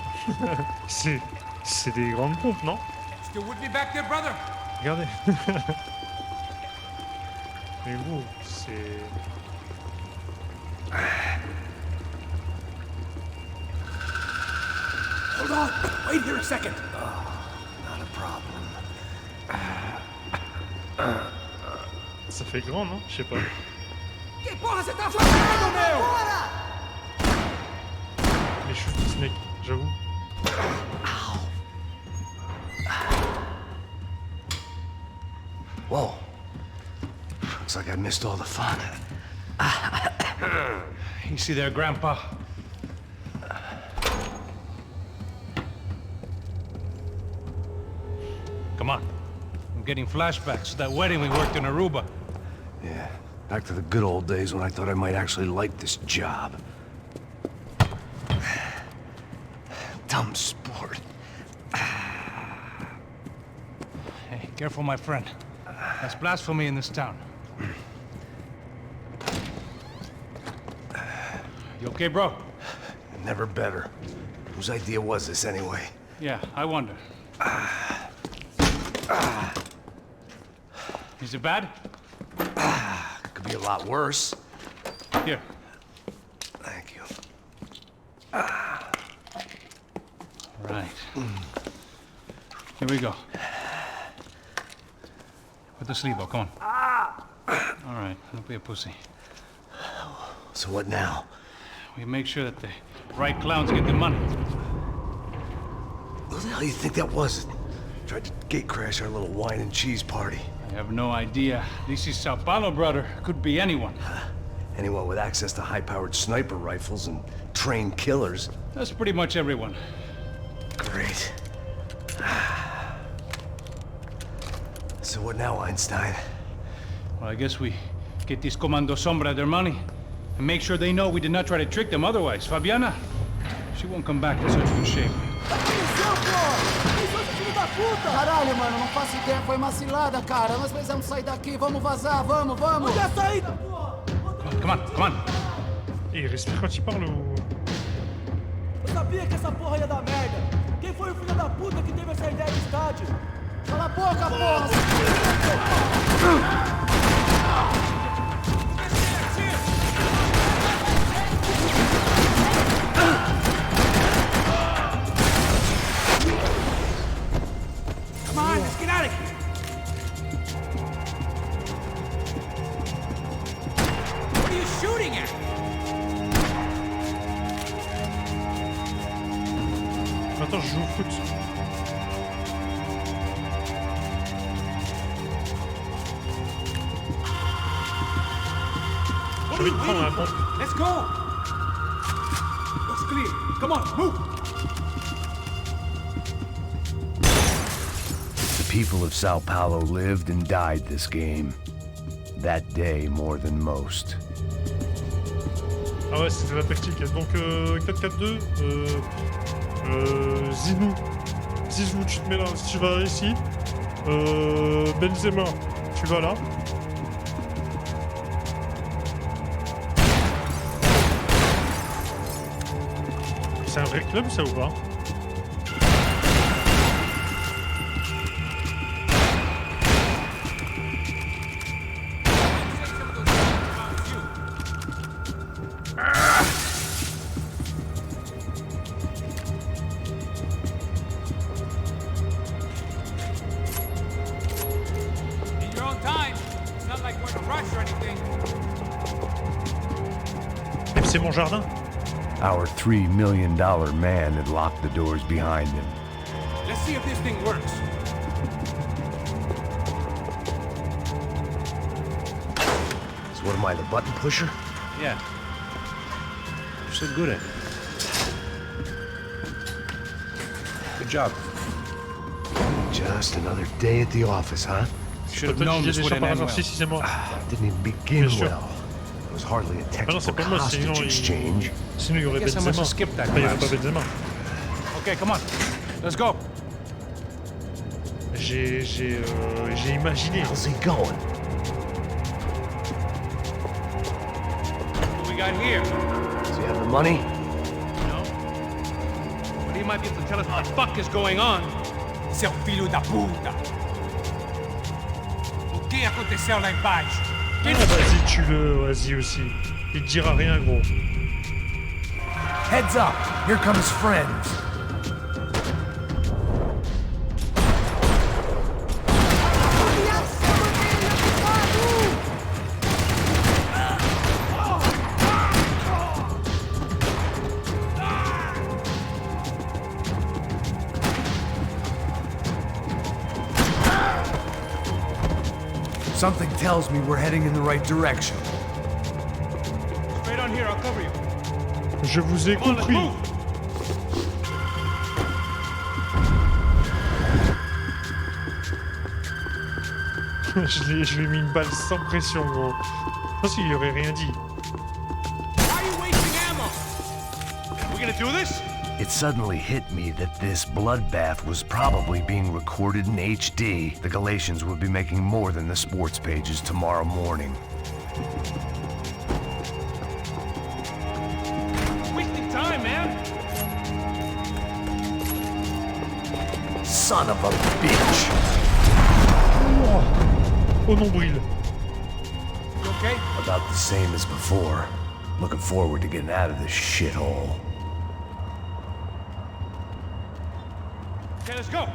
c'est des grandes pompes, non?
Still with me back there, brother?
Regardez. Mais gros, c'est...
Hold on! Wait here a second!
Not a problem.
Ça fait grand, non? Je sais pas.
Que porra você tá fazendo, meu?
Les cheveux de ce mec, j'avoue.
Whoa. Looks like I missed all the fun.
Easy there, Grandpa. Come on. I'm getting flashbacks to that wedding we worked in Aruba.
Yeah, back to the good old days when I thought I might actually like this job. Dumb sport.
Hey, careful, my friend. That's blasphemy in this town. You okay, bro?
Never better. Whose idea was this anyway?
Yeah, I wonder. Is it bad?
Could be a lot worse.
Here.
Thank you.
Right. Here we go. Put the sleeve on, come on. All right, don't be a pussy.
So what now?
We make sure that the right clowns get the money.
What the hell do you think that was? Tried to gate crash our little wine and cheese party.
I have no idea. This is Sao Paulo, brother. Could be anyone.
Anyone with access to high-powered sniper rifles and trained killers.
That's pretty much everyone.
Great. So what now, Einstein?
Well, I guess we get these Comando Sombra their money and make sure they know we did not try to trick them otherwise. Fabiana, she won't come back in such good shape.
Caralho, mano, não faço ideia, foi uma cilada, cara. Nós precisamos sair daqui, vamos vazar, vamos, vamos! Onde é a saída, porra?
Come on, come on.
Et il respire quand il parle ou...
Eu sabia que essa porra ia dar merda. Quem foi o filho da puta que teve essa ideia de estádio? Cala a boca, porra!
l'instant, je joue au foot. J'ai envie de prendre un pompe.
Let's go! Looks clear. Come on, move!
The people of Sao Paulo lived and died this game. That day more than most.
Ah ouais, c'était la tactique. Donc 4-4-2. Zinou. Zizou, tu te mets là. Tu vas ici. Benzema, tu vas là. C'est un vrai club, ça ou pas?
In your own time. It's not like we're in a rush or anything.
Et c'est mon jardin.
Our $3 million man had locked the doors behind him.
Let's see if this thing works.
So what am I, the button pusher?
Yeah. You're so good at it. Good job.
Just another day at the office, huh?
Should have
Peut-être
known
que j'ai
this
des
would
chats
end
par hasard.
well.
Si, c'est moi.
Didn't even begin
Bien sûr.
well. It was hardly a
Ah non, c'est
textbook
pas moi, sinon
hostage exchange.
Sinon il y aurait
Guess I
Benzema.
must have skipped that
Enfin, il y aurait pas
class.
Benzema.
Okay, come on. Let's go.
J'ai imaginé.
How's he going?
What we got here?
Does he have the money?
No? But he might be able to tell us what the fuck is going on. Seu filho da puta. O que aconteceu lá embaixo?
Ah, vas-y, tue-le, vas-y aussi. Il te dira rien, gros.
Heads up! Here come his friends. Something tells me we're heading in the right direction.
Straight on here, I'll cover you.
Je vous ai
Come on, let's
compris.
move.
Je lui ai mis une balle sans pression, gros. Je pense qu'il lui aurait rien dit.
Why are you wasting ammo? We gonna do this?
It suddenly hit me that this bloodbath was probably being recorded in HD. The Galatians would be making more than the sports pages tomorrow morning.
Wasting time, man.
Son of a bitch!
Au nombril.
You okay?
About the same as before. Looking forward to getting out of this shithole.
Okay, let's go.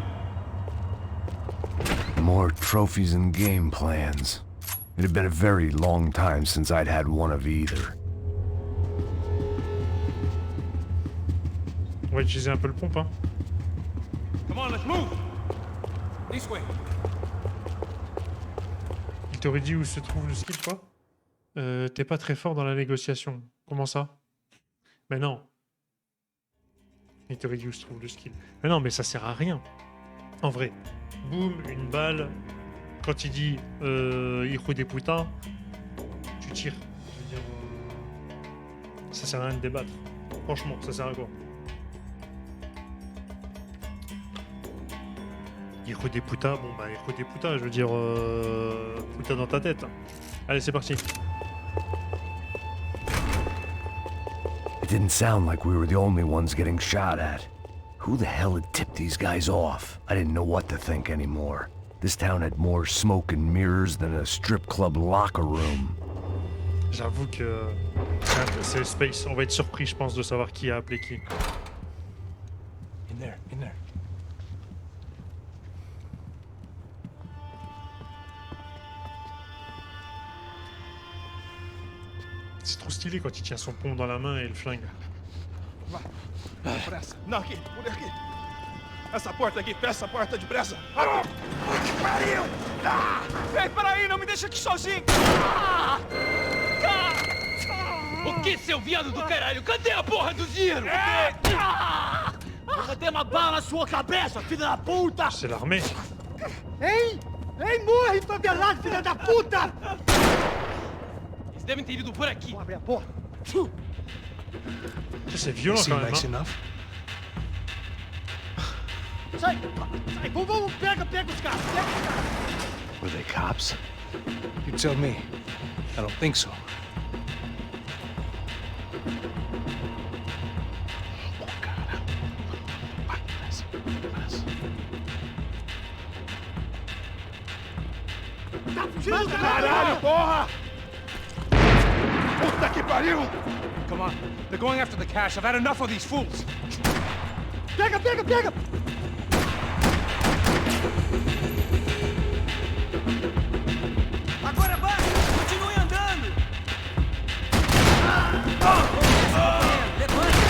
More trophies and game plans. It had been a very long time since I'd had one of either.
On va utiliser un peu le pompe, hein.
Come on, let's move. This way.
Il t'aurait dit où se trouve le skill, quoi? T'es pas très fort dans la négociation. Comment ça? Mais non. Il t'aurait dit où se trouve le skill. Mais non, mais ça sert à rien. En vrai. Boum, une balle. Quand il dit hijo de puta, tu tires. Je veux dire, ça sert à rien de débattre. Franchement, ça sert à quoi? Hijo de puta, bon bah hijo de puta, je veux dire puta dans ta tête. Allez, c'est parti.
It didn't sound like we were the only ones getting shot at. Who the hell had tipped these guys off? I didn't know what to think anymore. This town had more smoke and mirrors than a strip club locker room.
J'avoue que c'est Space. On va être surpris, je pense, de savoir qui a appelé qui.
In there, in there.
C'est trop stylé quand il tient son pont dans la main et le flingue.
Pressa. Não, aqui. Por aqui. Essa porta aqui, fecha essa porta depressa.
Que pariu! Ei, peraí, não me deixa aqui sozinho!
O que, seu viado do caralho? Cadê a porra do dinheiro?
Vou meter uma bala na sua cabeça, filha da puta!
C'est l'armée.
Hein? Hein, morre, favelado, filha da puta!
Eles devem ter ido por aqui.
Vou abrir a porta.
C'est violent quand même. Hein.
enough?
Sai! Sai! Vamos, pega os caras! Pega os caras!
Were they cops? You tell me. I don't think so.
Tá fugindo, caralho, porra!
Puta que pariu!
Come on. They're going after the cash. I've had enough of these fools.
Pega, pega, pega! Agora vai! Continue andando! Levante!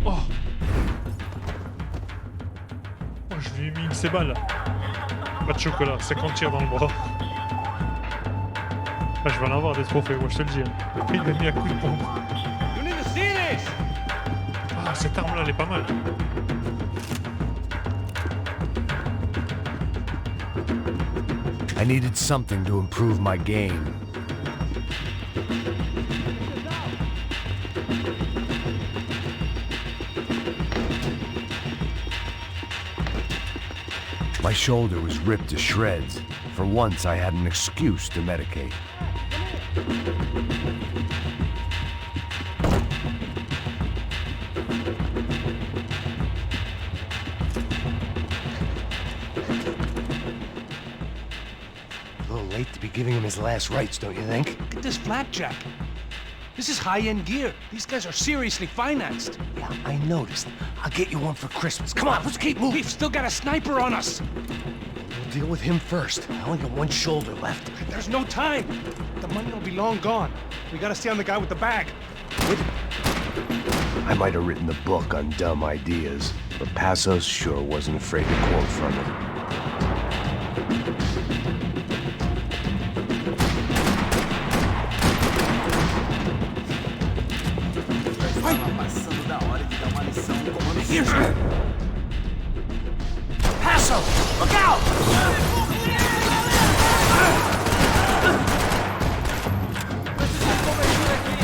Oh. Oh, je lui ai mis une de ces balles. Pas de chocolat, 50 tirs dans le bras. Ah, je vais en avoir des trophées, moi je te le dis. Hein. Il m'a mis un coup de pompe.
You need to see this.
Ah, cette arme-là, elle est pas mal.
I needed something to improve my game. My shoulder was ripped to shreds. For once, I had an excuse to medicate.
A little late to be giving him his last rites, don't you think?
Look at this blackjack. This is high-end gear. These guys are seriously financed.
Yeah, I noticed. I'll get you one for Christmas. Come on, let's keep moving.
We've still got a sniper on us.
We'll deal with him first. I only got one shoulder left.
There's no time. The money will be long gone. We gotta stay on the guy with the bag.
I might have written the book on dumb ideas, but Passos sure wasn't afraid to quote from it.
Passando da hora de dar uma lição no comando.
Here's
Passo! Look out! Preciso de cobertura aqui.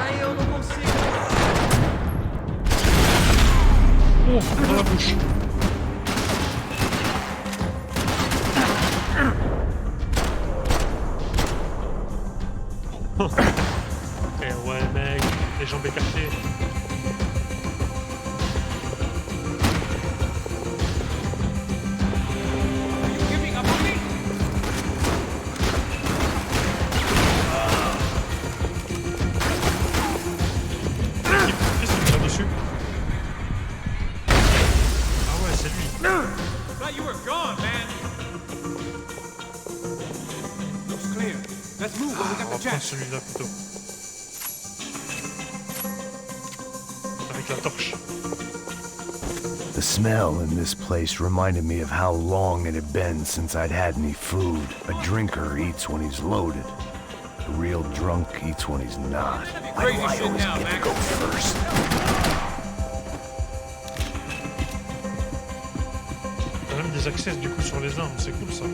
Ai, eu não consigo.
Oh, dans la bouche. Eh ouais, mec, les jambes écartées.
Are you giving up on me?
Qu'est-ce qu'il me tire dessus? Ah ouais, c'est lui.
Thought you were gone, man. Looks clear. Let's move when we
On
got
va
the
prendre
chance.
celui-là plutôt. Avec la torche.
The smell in this place reminded me of how long it had been since I'd had any food. A drinker eats when he's loaded. A real drunk eats when he's not. Why do I always get to go first?
T'as même des accès du coup sur les armes, c'est cool ça.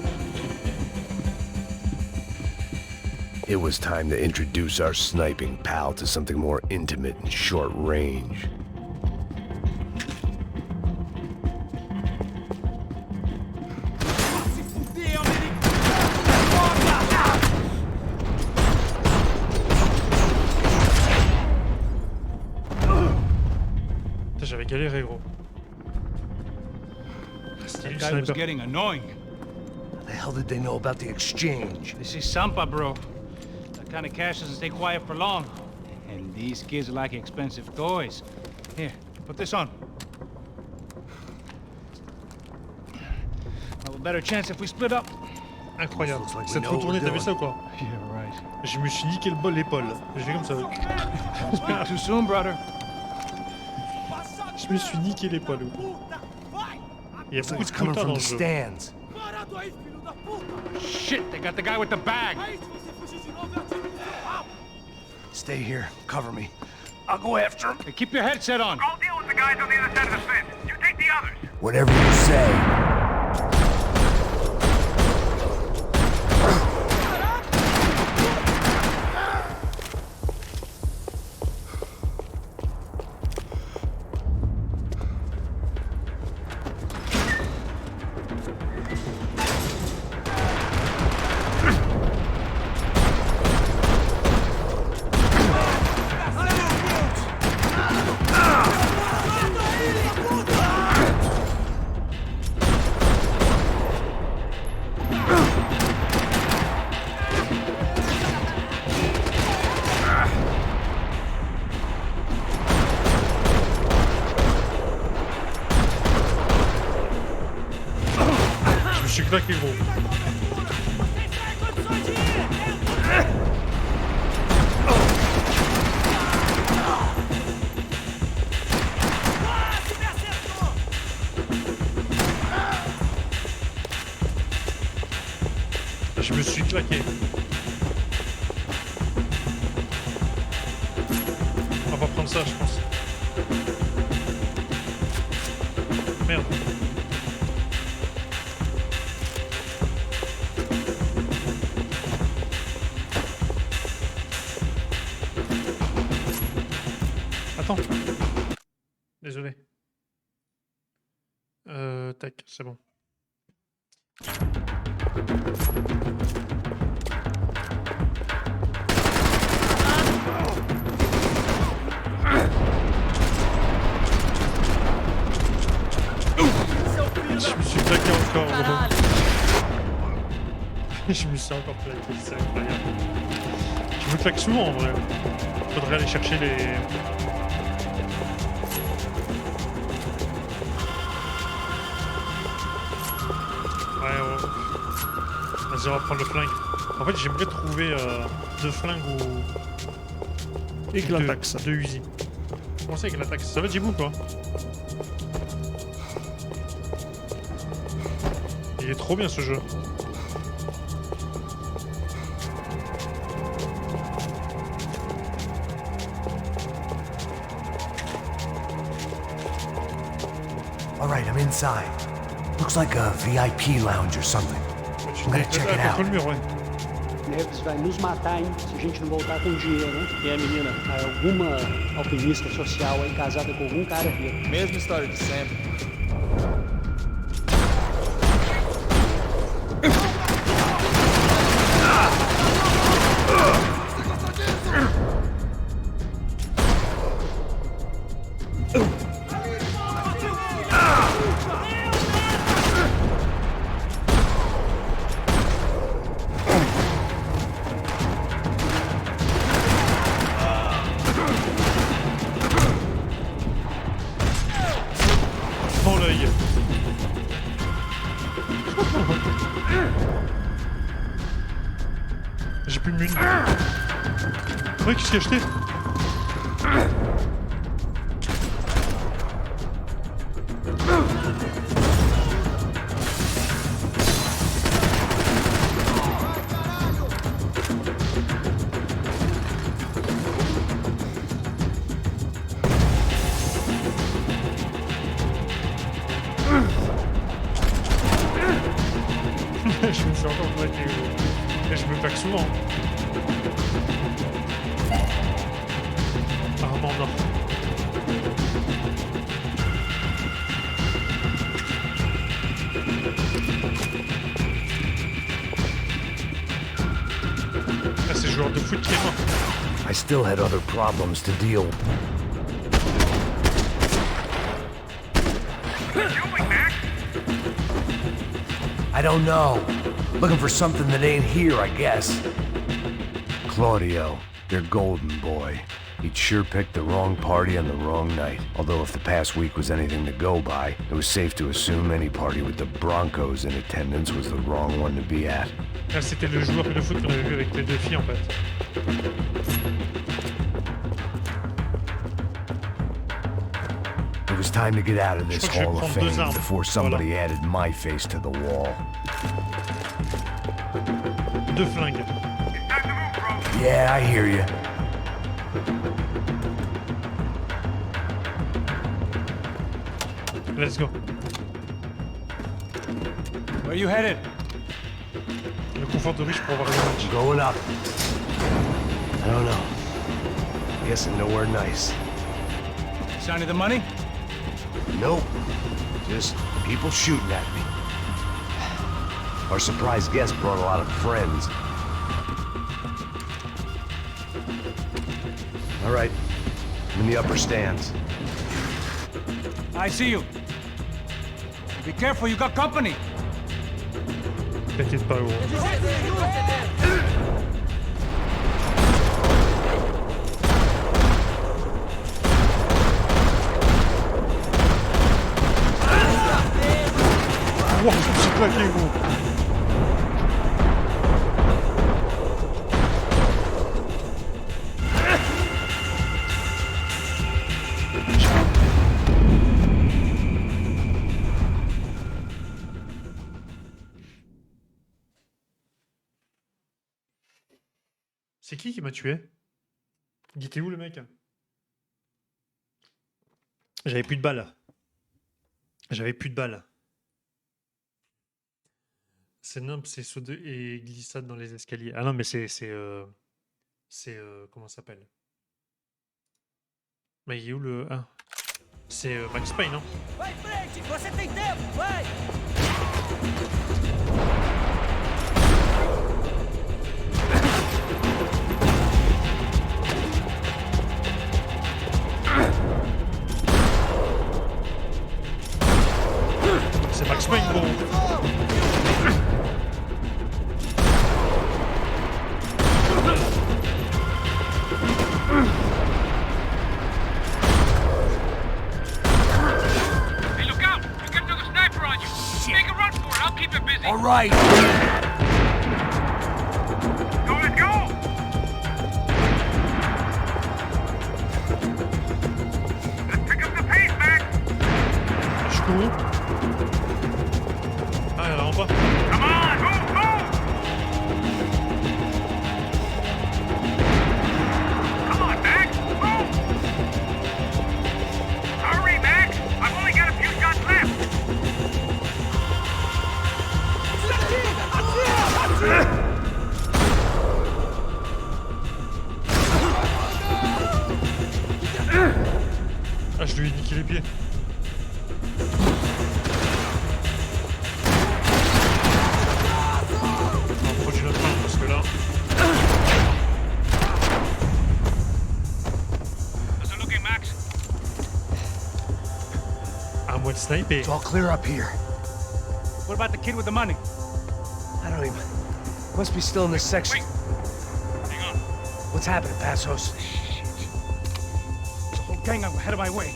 It was time to introduce our sniping pal to something more intimate and short range.
Putain, j'avais galéré gros. C'était lui le
Guy was
sniper.
getting annoying.
How the hell did they know about the exchange?
This is Sampa, bro. That kind of cash doesn't stay quiet for long. And these kids like expensive toys. Here, put this on. Have a better chance if we split up.
Incroyable. Cette retournée, t'as vu ça ou quoi?
Yeah, right.
Je me suis niqué le bol l'épaule. Je vais comme ça.
Speak too soon, brother.
Je me suis niqué l'épaule. Il y a beaucoup de scrutins dans le jeu.
stands.
Shit, they got the guy with the bag.
Stay here. Cover me. I'll go after him.
Hey, keep your headset on.
I'll deal with the guys on the other side of the fence. You take the others.
Whatever you say.
Je suis claqué gros. Je me suis claqué. On va prendre ça je pense. Merde. Attends. Désolé. Tac, c'est bon. Je me suis claqué encore. Je me suis encore claqué, c'est incroyable. Je me claque souvent en vrai. Faudrait aller chercher les... Ouais. Vas-y, on va prendre le flingue. En fait, j'aimerais trouver 2 flingues ou... Et Glatax. 2 Uzi. Comment ça avec Glatax? Ça va Djibou quoi? Il est trop bien ce jeu.
Alright, I'm inside. Looks like a VIP lounge or something. I'm gonna check it out.
Contre le mur, ouais.
Neves vai nos matar, hein, se a gente não voltar com dinheiro, hein? E a menina, alguma alpinista social aí casada com algum cara rico.
Mesma história de sempre.
Dans l'œil. J'ai plus de mune. Ouais, qu'est-ce qu'il a acheté? Je me suis encore claqué. Et je me claque souvent. Apparemment non. Ah, c'est le joueur de foot qui est mort.
I still had other problems to deal with. I don't know. Looking for something that ain't here, I guess. Claudio, your golden boy. He'd sure picked the wrong party on the wrong night. Although if the past week was anything to go by, it was safe to assume any party with the Broncos in attendance was the wrong one to be at.
Ah, c'était le joueur de foot qu'on avait vu avec les deux filles en fait.
It was time to get out of this Hall of Fame before somebody added my face to the wall.
Deux flingues.
Yeah, I hear you.
Let's go.
Where are you headed?
Le confort de riche pour avoir le match.
Going up. I don't know. Guessing nowhere nice.
Sign of the money?
Nope. Just people shooting at me. Our surprise guest brought a lot of friends. All right. I'm in the upper stands.
I see you. Be careful, you got company.
T'inquiète pas, gros. Wow, je me suis claqué, gros. C'est qui m'a tué? Il était où le mec? J'avais plus de balles. J'avais plus de balles. C'est nimp, c'est saut et glissade dans les escaliers. Ah non, mais c'est comment ça s'appelle? Mais il est où le... Ah. C'est Max Payne, non?
Vai frente, você tem tempo, vai!
C'est Max Payne, gros.
Hey, look out! You get another sniper on you. Make a run for it. I'll keep it busy.
All right.
Go, let's go! Let's pick up the pace, Max.
Je cours. Ah, il y en a en bas.
Come on, move, move! Come on, Max, move! Hurry, Max! I've only got a few shots left.
Ah, je lui ai niqué les pieds. On produit notre arme parce que là...
How's it looking, Max?
À moi de sniper.
It's all clear up here.
What about the kid with the money?
I don't even... Must be still in this section.
Wait. Hang on.
What's happening, Passos?
There's a whole gang ahead of my way.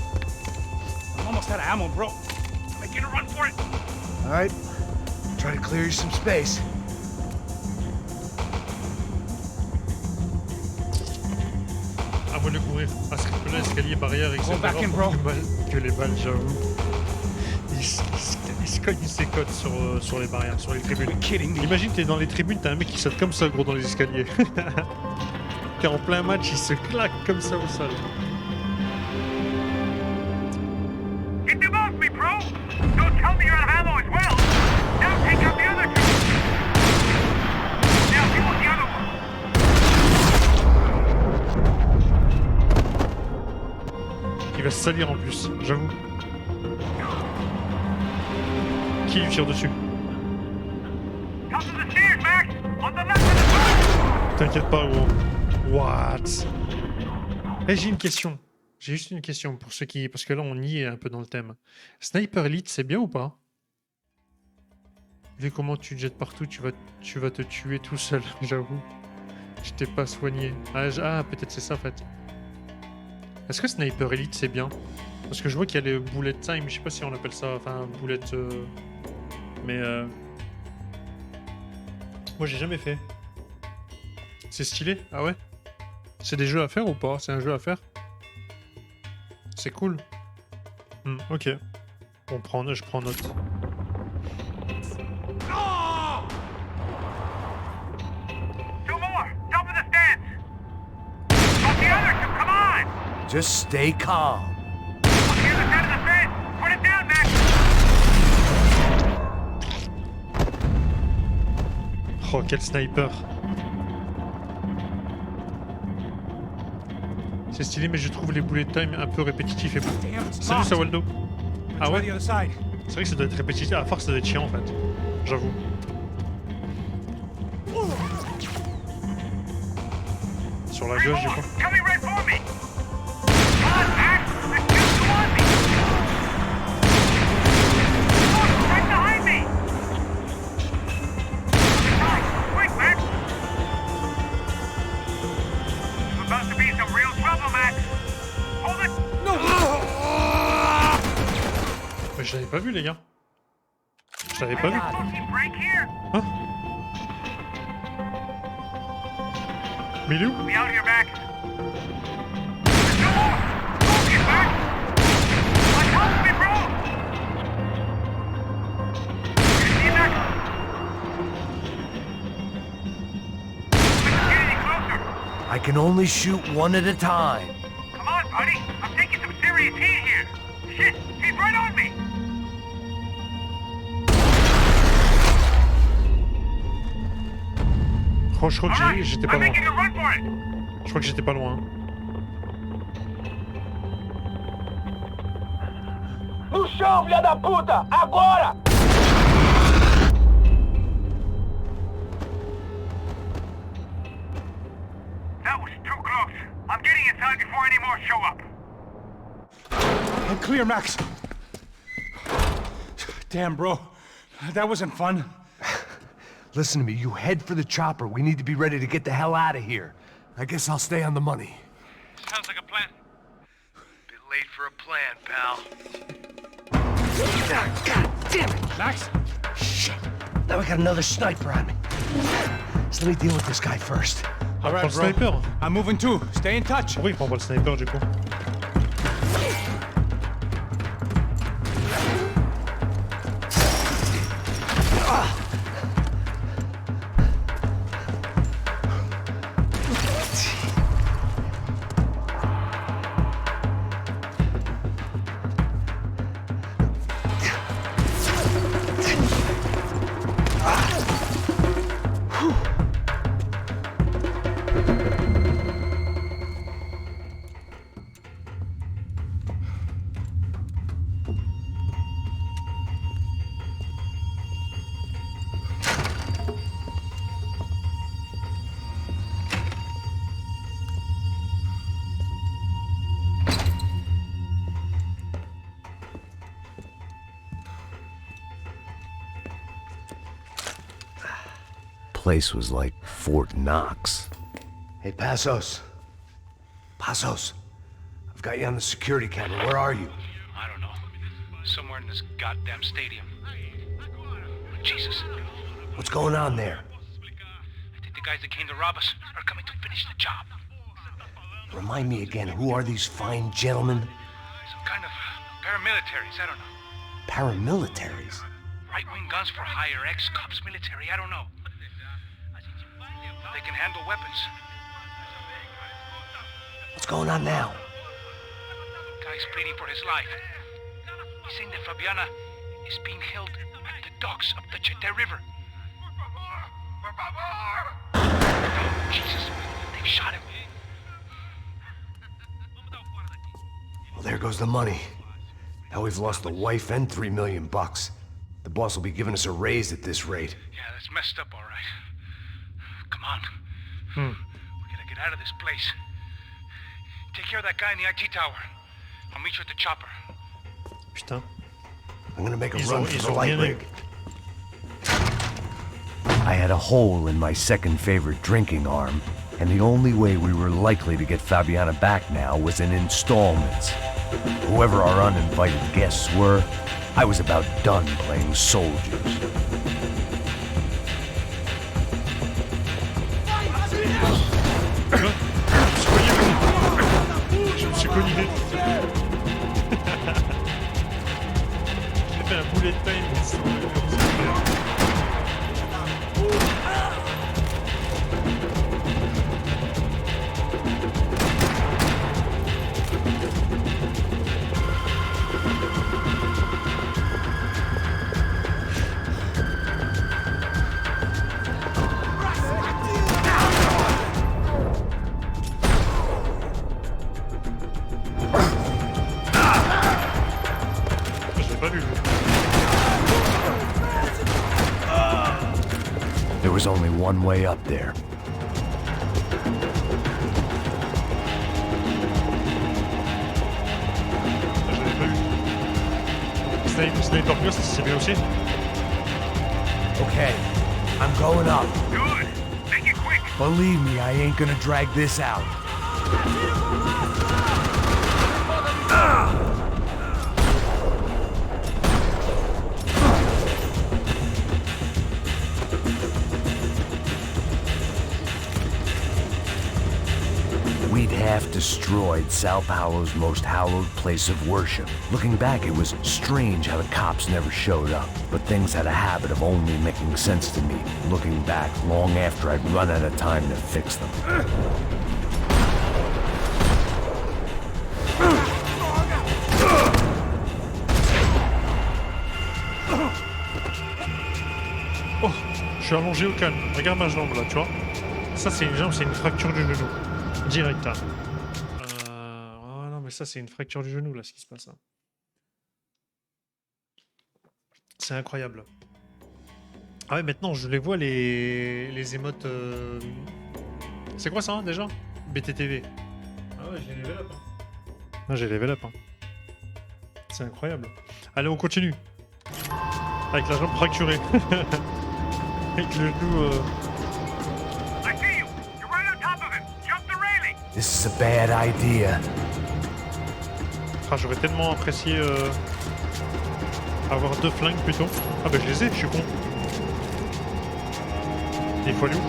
I'm almost out of ammo, bro.
Making a run for it.
All right. Try to clear you some space.
À moi de courir. À ce rythme-là, escalier, barrière, etc.
back in, bro.
Que les balles, j'avoue. Il se cogne ses côtes sur les barrières, sur les tribunes. Imagine, t'es dans les tribunes, t'as un mec qui saute comme ça, gros, dans les escaliers. T'es en plein match, il se claque comme ça au sol.
Get them off me, bro! Don't tell me you're out of ammo as well! Now take out the other two! Now deal with the other one!
Il va se salir en plus, j'avoue. Qui lui tire dessus?
Top of the stairs, Max! On the left of the
T'inquiète pas, gros. What? Eh, j'ai une question. J'ai juste une question pour ceux qui... Parce que là, on y est un peu dans le thème. Sniper Elite, c'est bien ou pas? Vu comment tu te jettes partout, tu vas te tuer tout seul, j'avoue. Je t'ai pas soigné. Ah, peut-être c'est ça, en fait. Est-ce que Sniper Elite c'est bien? Parce que je vois qu'il y a les bullet time, je sais pas si on appelle ça, enfin bullet... Mais moi j'ai jamais fait. C'est stylé? Ah ouais? C'est des jeux à faire ou pas? C'est un jeu à faire? C'est cool. Ok. Je prends note.
Just stay calm.
Oh, quel sniper. C'est stylé, mais je trouve les bullet time un peu répétitifs et bon. Salut, Sawaldo. Ah ouais? C'est vrai que ça doit être répétitif. À force, ça doit être chiant en fait. J'avoue. Sur la gauche, du coup. Mais je l'avais pas vu, les gars. Je l'avais pas vu. Hein? Mais il est où?
I can only shoot one at a time.
Come on, buddy. I'm taking some serious heat here. Shit, he's right on me.
Oh, je crois que j'étais pas loin. Je crois que j'étais pas loin.
No chão, filha da puta! Agora!
That was too close. I'm getting inside before any more show up.
I'm clear, Max. Damn, bro. That wasn't fun.
Listen to me, you head for the chopper. We need to be ready to get the hell out of here. I guess I'll stay on the money.
Sounds like a plan.
Bit late for a plan, pal.
God damn it!
Max?
Shit. Now we got another sniper on me. So let me deal with this guy first.
All right, bro.
Sniper.
I'm moving too. Stay in touch.
Pourquoi il prend pas le sniper, du coup?
Place was like Fort Knox. Hey, Passos. Passos. I've got you on the security camera. Where are you?
I don't know. Somewhere in this goddamn stadium. Jesus.
What's going on there?
I think the guys that came to rob us are coming to finish the job.
Remind me again, who are these fine gentlemen?
Some kind of paramilitaries, I don't know.
Paramilitaries?
Right-wing guns for hire, ex-cops military, I don't know. They can handle weapons.
What's going on now?
Guy's pleading for his life. He's saying that Fabiana is being held at the docks of the Chete River. Oh, Jesus, they've shot him.
Well, there goes the money. Now we've lost the wife and $3 million. The boss will be giving us a raise at this rate.
Yeah, that's messed up, all right. Come on. We gotta get out of this place. Take care of that guy in the IT tower. I'll meet you at the chopper.
Putain.
I'm gonna make a run for the light rig. I had a hole in my second favorite drinking arm. and the only way we were likely to get Fabiana back now was in installments. Whoever our uninvited guests were, I was about done playing soldiers.
Je me suis cogné. J'ai fait un bullet time.
There was only one way up there.
Sniper Burst, c'est bien aussi.
Okay, I'm going up.
Good. Make it quick.
Believe me, I ain't gonna drag this out. We'd half destroyed Sao Paulo's most hallowed place of worship. Looking back, it was strange how the cops never showed up, but things had a habit of only making sense to me, looking back long after I'd run out of time to fix them.
Oh, je suis allongé au calme. Regarde ma jambe là, tu vois. Ça c'est une jambe, c'est une fracture du genou. Direct là. Oh non mais ça c'est une fracture du genou là ce qui se passe là. C'est incroyable. Ah ouais maintenant je les vois les émotes. C'est quoi ça hein, déjà? BTTV. Ah ouais j'ai level up. Ah j'ai level up. C'est incroyable. Allez on continue. Avec la jambe fracturée. Avec le genou.
This is a bad idea.
Ah, j'aurais tellement apprécié avoir 2 flingues plutôt. Ah bah je les ai, je suis con. Il faut aller où?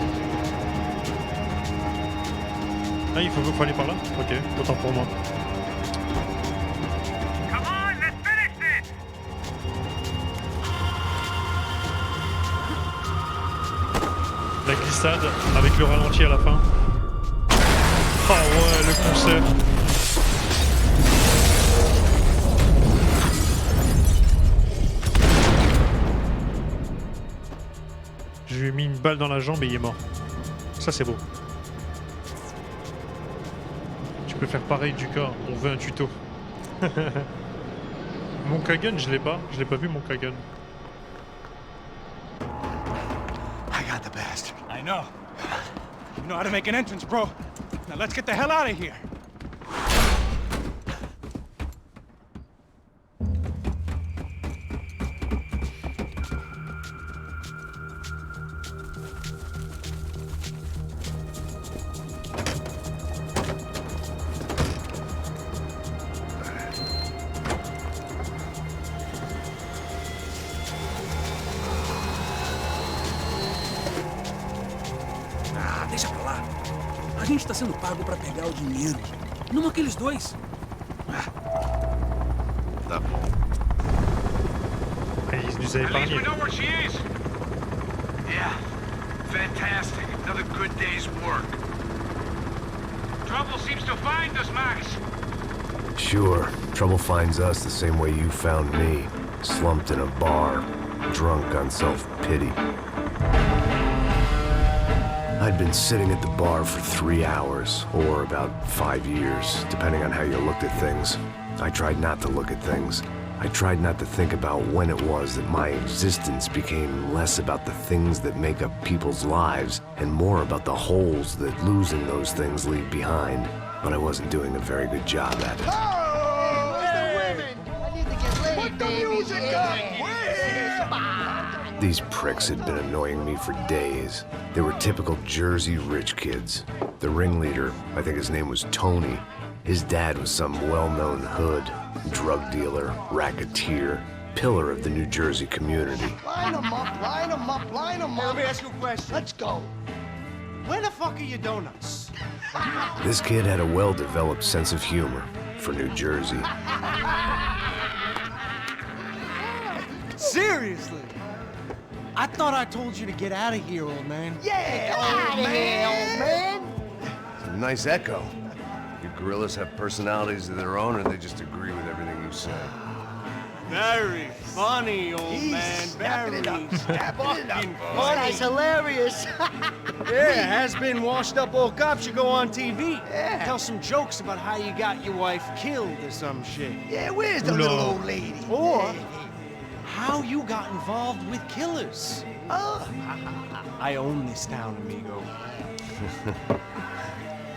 Ah il faut aller par là? Ok, autant pour moi. La glissade avec le ralenti à la fin. Oh ouais, le concert. Je lui ai mis une balle dans la jambe et il est mort. Ça c'est beau. Tu peux faire pareil du cas, on veut un tuto. Mon Kagan, je l'ai pas vu mon Kagan.
I got the bastard. I know. You know how to make an entrance, bro. Now let's get the hell out of here.
Ah, deixa pra lá. A gente tá sendo pago pra pegar o dinheiro. Não aqueles dois.
Tá bom.
Eles nous avaient épargné.
Yeah, fantastic. Another good day's work. Trouble seems to find us, Max.
Sure, trouble finds us the same way you found me. Slumped in a bar, drunk on self-pity. I'd been sitting at the bar for 3 hours, or about 5 years, depending on how you looked at things. I tried not to look at things. I tried not to think about when it was that my existence became less about the things that make up people's lives, and more about the holes that losing those things leave behind. But I wasn't doing a very good job at it.
Oh, hey, the women! I need to get laid, baby. Put the music up! We're here!
These pricks had been annoying me for days. They were typical Jersey rich kids. The ringleader, I think his name was Tony. His dad was some well-known hood, drug dealer, racketeer, pillar of the New Jersey community.
Line them up, line them up, line them up.
Let me ask you a question.
Let's go.
Where the fuck are your donuts?
This kid had a well-developed sense of humor for New Jersey.
Seriously? I thought I told you to get out of here, old man.
Yeah, old man.
It's a nice echo. Your gorillas have personalities of their own, or they just agree with everything you say?
Very funny, old man. Very fucking funny.
hilarious.
Yeah, has-been washed-up old cop should go on TV. Yeah. Tell some jokes about how you got your wife killed or some shit.
Yeah, where's the little old lady?
Or how you got involved with killers.
Oh.
I own this town, amigo.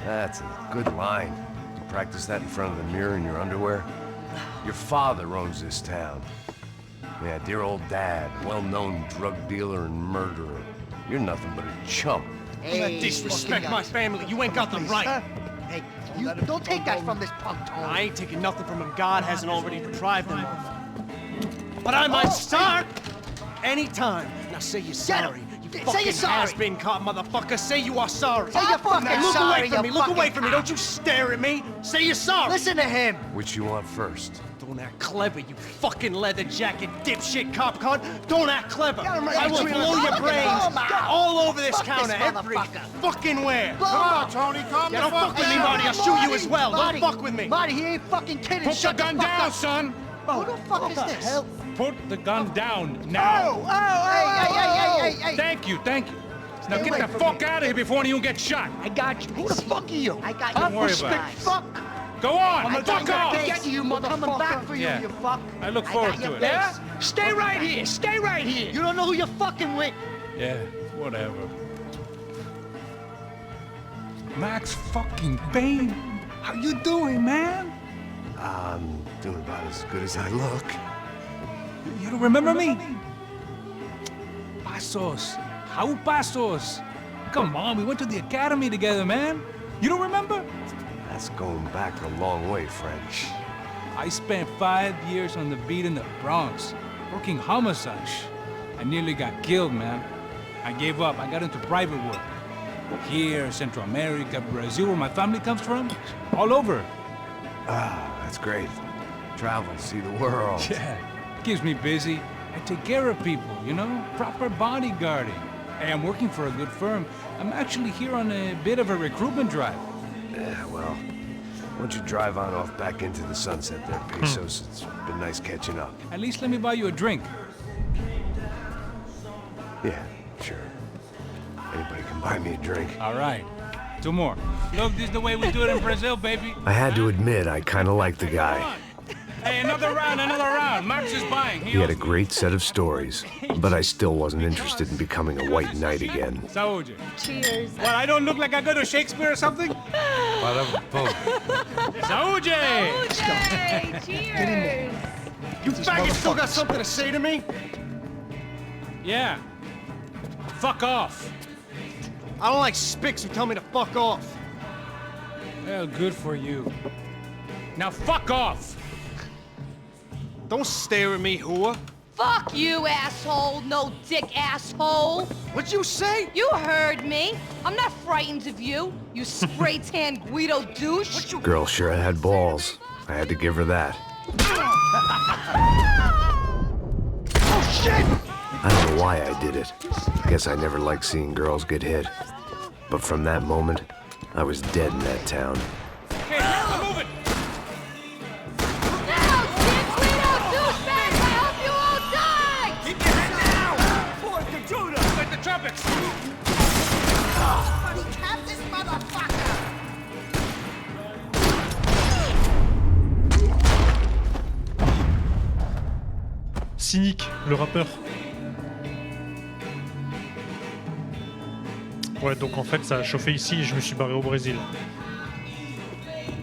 That's a good line. You practice that in front of the mirror in your underwear? Your father owns this town. Yeah, dear old dad, well-known drug dealer and murderer. You're nothing but a chump.
Hey,
disrespect my family. You ain't got the right.
Huh? Hey, you don't take that from this punk, Tony.
I ain't taking nothing from him God hasn't already deprived him of. But I might start anytime. Now say you're sorry. You
Say you're sorry.
has-been caught, motherfucker. Say you are sorry.
Say you're fucking
Look
sorry,
away from me.
you
Look
fucking
away from me. Don't you stare at me. Say you're sorry.
Listen to him.
Which you want first?
Don't act clever, you fucking leather jacket dipshit cop cunt. Don't act clever.
Got him right
I will
between
blow
the
your
fucking
brains
mouth.
all over this
Fuck this
counter, every
motherfucker.
fucking where.
Blow him up.
Tony, calm
Yeah, don't fuck with me, Marty. I'll shoot you as well.
Marty,
Don't fuck with me.
Marty, he ain't fucking kidding.
Put the
Shut
gun
fuck
down,
up.
son!
Who the fuck is this? Hell?
Put the gun down now!
Hey.
Thank you, thank you. Now
Stay
get
away
the
from
fuck
me.
out of here before you get shot.
I got you. Who the fuck are you? I got you.
Don't worry about it.
Fuck.
Go on,
I'm
fuck off!
Get you, motherfucker. Coming back for you,
Yeah.
you fuck.
I look forward
got
to
your
it.
face.
Yeah?
Stay right here. Stay right here. You don't know who you're fucking with.
Yeah, whatever. Max fucking Payne, how you doing, man?
I'm doing about as good as I look.
You don't remember me? Pasos. How Pasos? Come on, we went to the academy together, man. You don't remember?
That's going back a long way, French.
I spent 5 years on the beat in the Bronx, working homicide. I nearly got killed, man. I gave up. I got into private work. Here, Central America, Brazil, where my family comes from, all over.
Ah, that's great. Travel, see the world.
Yeah, keeps me busy. I take care of people, you know? Proper bodyguarding. Hey, I'm working for a good firm. I'm actually here on a bit of a recruitment drive.
Yeah, well, why don't you drive on off back into the sunset there, Pesos? It's been nice catching up.
At least let me buy you a drink.
Yeah, sure. Anybody can buy me a drink.
All right. 2 more. Look, this is the way we do it in Brazil, baby.
I had to admit, I kind of liked the guy.
Hey, another round, another round. Max is buying.
He had a great set of stories, but I still wasn't interested in becoming a white knight again.
Saúde.
Cheers.
What, I don't look like I go to Shakespeare or something? Saúde!
Cheers.
You faggot still got something to say to me?
Yeah. Fuck off.
I don't like spics who tell me to fuck off.
Well, good for you. Now fuck off.
Don't stare at me, whore.
Fuck you, asshole. No dick, asshole.
What'd you say?
You heard me. I'm not frightened of you, you spray-tan Guido douche.
Girl sure had balls. I had to give her that.
Oh, shit!
I don't know why I did it. Guess I never liked seeing girls get hit. But from that moment, I was dead in that town.
Okay, I'm moving.
Now, dick Guido douchebag, I hope you all die!
Keep your head down! Poor computer!
Like the trumpets.
We have this motherfucker!
Cynique, le rappeur. Ouais, donc en fait, ça a chauffé ici et je me suis barré au Brésil.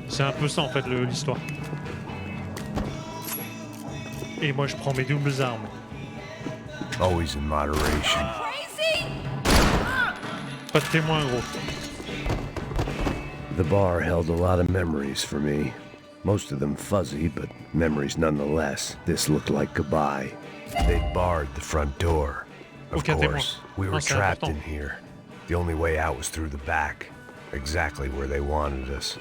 C'est un peu ça en fait l'histoire. Et moi, je prends mes doubles armes.
always in moderation.
Pas de témoin, gros.
The bar held a lot of memories for me. Most of them fuzzy, but memories nonetheless. This looked like goodbye. They'd barred the front door. Of course, we were trapped in here. The only way out was through the back, exactly where they wanted us.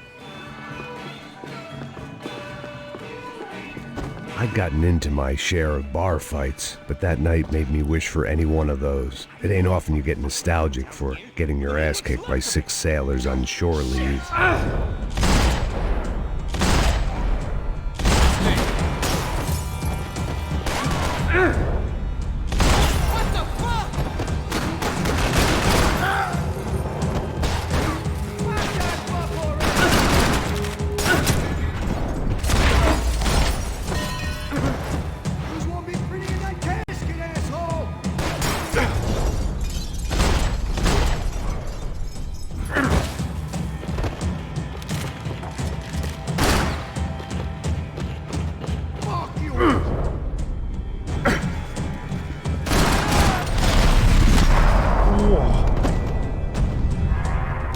I'd gotten into my share of bar fights, but that night made me wish for any one of those. It ain't often you get nostalgic for getting your ass kicked by 6 sailors on shore leave.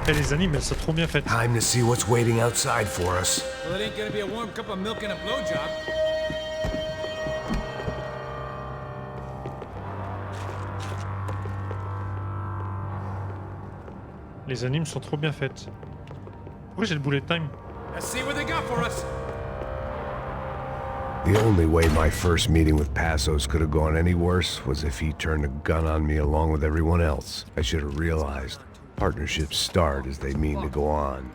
Les animes, elles sont trop bien faites.
Time to see what's waiting outside for us.
Well, it ain't gonna be a warm cup of milk and a blowjob.
Les animes sont trop bien faites. Pourquoi j'ai le bullet time?
Let's see what they got for us.
The only way my first meeting with Passos could have gone any worse was if he turned a gun on me along with everyone else. I should have realized. Partnerships start as they mean to go on.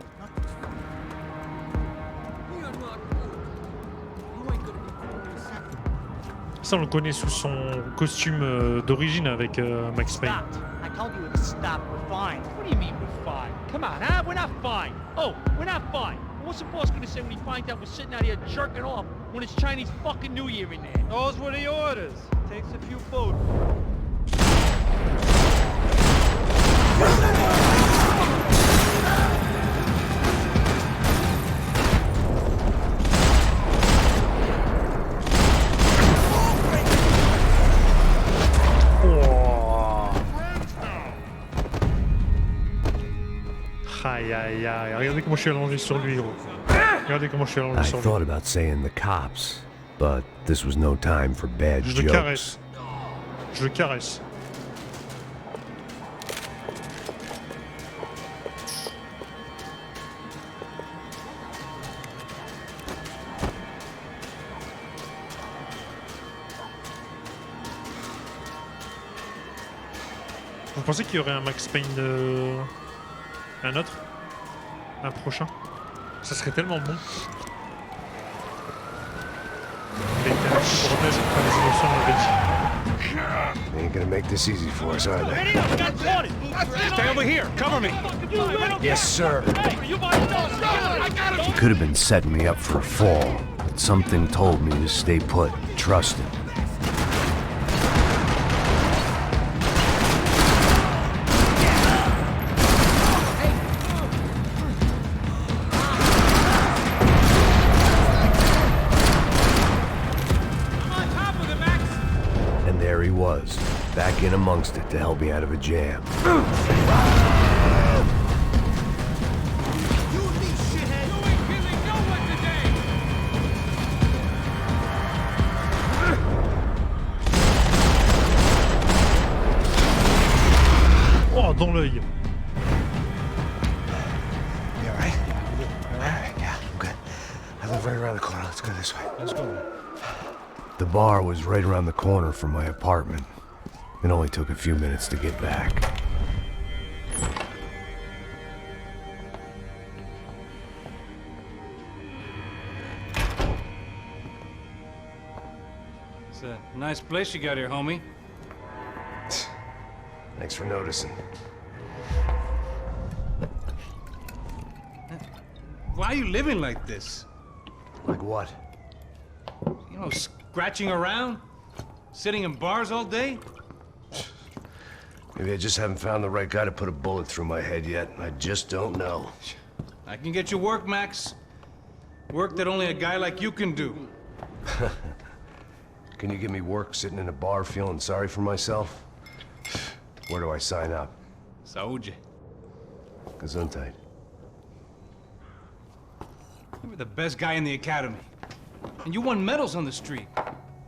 Ça, on le connaît sous son costume d'origine avec Max Payne.
I told you to stop. We're fine. What do you mean we're fine? Come on, huh? We're not fine. Oh, we're not fine. What's the boss gonna say when he finds out we're sitting out here jerking off when it's Chinese fucking New Year in there?
Those were the orders. Takes a few food.
Aïe aïe aïe, regardez comment je suis allongé sur lui, gros. Regardez comment je suis allongé
I
sur lui.
thought about saying the cops, but this was no time for bad
Je le
jokes.
caresse. Je le caresse. Vous pensez qu'il y aurait un Max Payne un autre? Un prochain? Ça serait tellement bon. Il a été un petit bordel par les émotions dans le Belgique.
They ain't gonna make this easy for us, are they?
Stay over here. Cover me.
Yes, sir. He could have been setting me up for a fall, but something told me to stay put, trust him. And there he was, back in amongst it to help me out of a jam.
Oh, dans l'œil.
You alright? Alright, yeah, I'm good. I live right around the corner. Let's go this way. Let's go. The bar was right around the corner from my apartment. It only took a few minutes to get back.
It's a nice place you got here, homie.
Thanks for noticing.
Why are you living like this?
Like what?
You know, scratching around? Sitting in bars all day?
Maybe I just haven't found the right guy to put a bullet through my head yet. I just don't know.
I can get you work, Max. Work that only a guy like you can do.
Can you give me work sitting in a bar feeling sorry for myself? Where do I sign up?
Saúde.
Gesundheit.
You were the best guy in the academy. And you won medals on the street.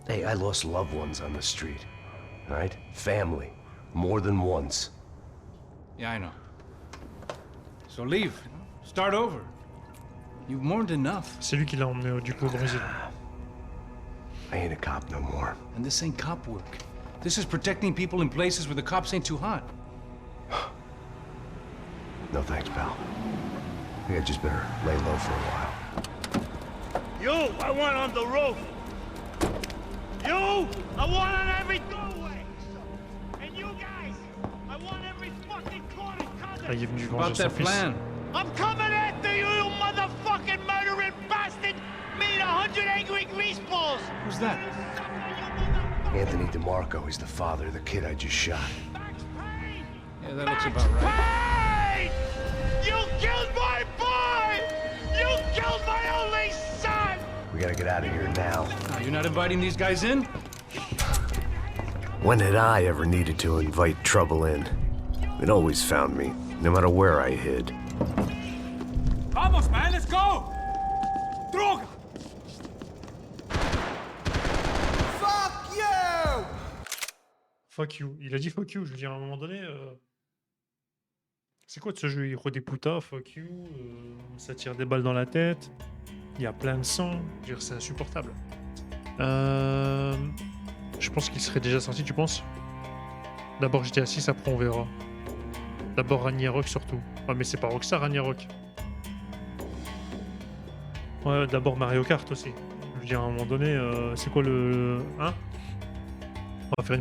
Hey, I lost loved ones on the street. Right? Family. More than once.
Yeah, I know. So leave. Start over. You've mourned enough.
C'est lui qui l'a emmené du coup au Brésil.
I ain't a cop no more.
And this ain't cop work. This is protecting people in places where the cops ain't too hot.
No thanks, pal. I think I just better lay low for a while.
You, I want on the roof. You, I want on every doorway. And you guys, I want every fucking corner
Ah, il est venu
About
venger son
that
fils.
plan.
I'm coming after you, you motherfucking murdering bastard! Me and 100 angry greaseballs!
Who's that?
Anthony DeMarco, he's the father of the kid I just shot.
Yeah, that looks about right.
Hey! You killed my boy! You killed my only son!
We gotta get out of here now.
You're not inviting these guys in?
When had I ever needed to invite trouble in? It always found me, no matter where I hid.
Vamos, man, let's go! Droga!
Fuck you!
Fuck you. Il a dit fuck you, je veux dire à un moment donné. C'est quoi de ce jeu? Il roule des putas, fuck you, ça tire des balles dans la tête, il y a plein de sang, je veux dire c'est insupportable. Je pense qu'il serait déjà sorti, tu penses? D'abord GTA 6, après on verra. D'abord Ragnarok surtout. Ah mais c'est pas Rockstar Ragnarok. Ouais, d'abord Mario Kart aussi. Je veux dire à un moment donné, c'est quoi le... Hein? On va faire une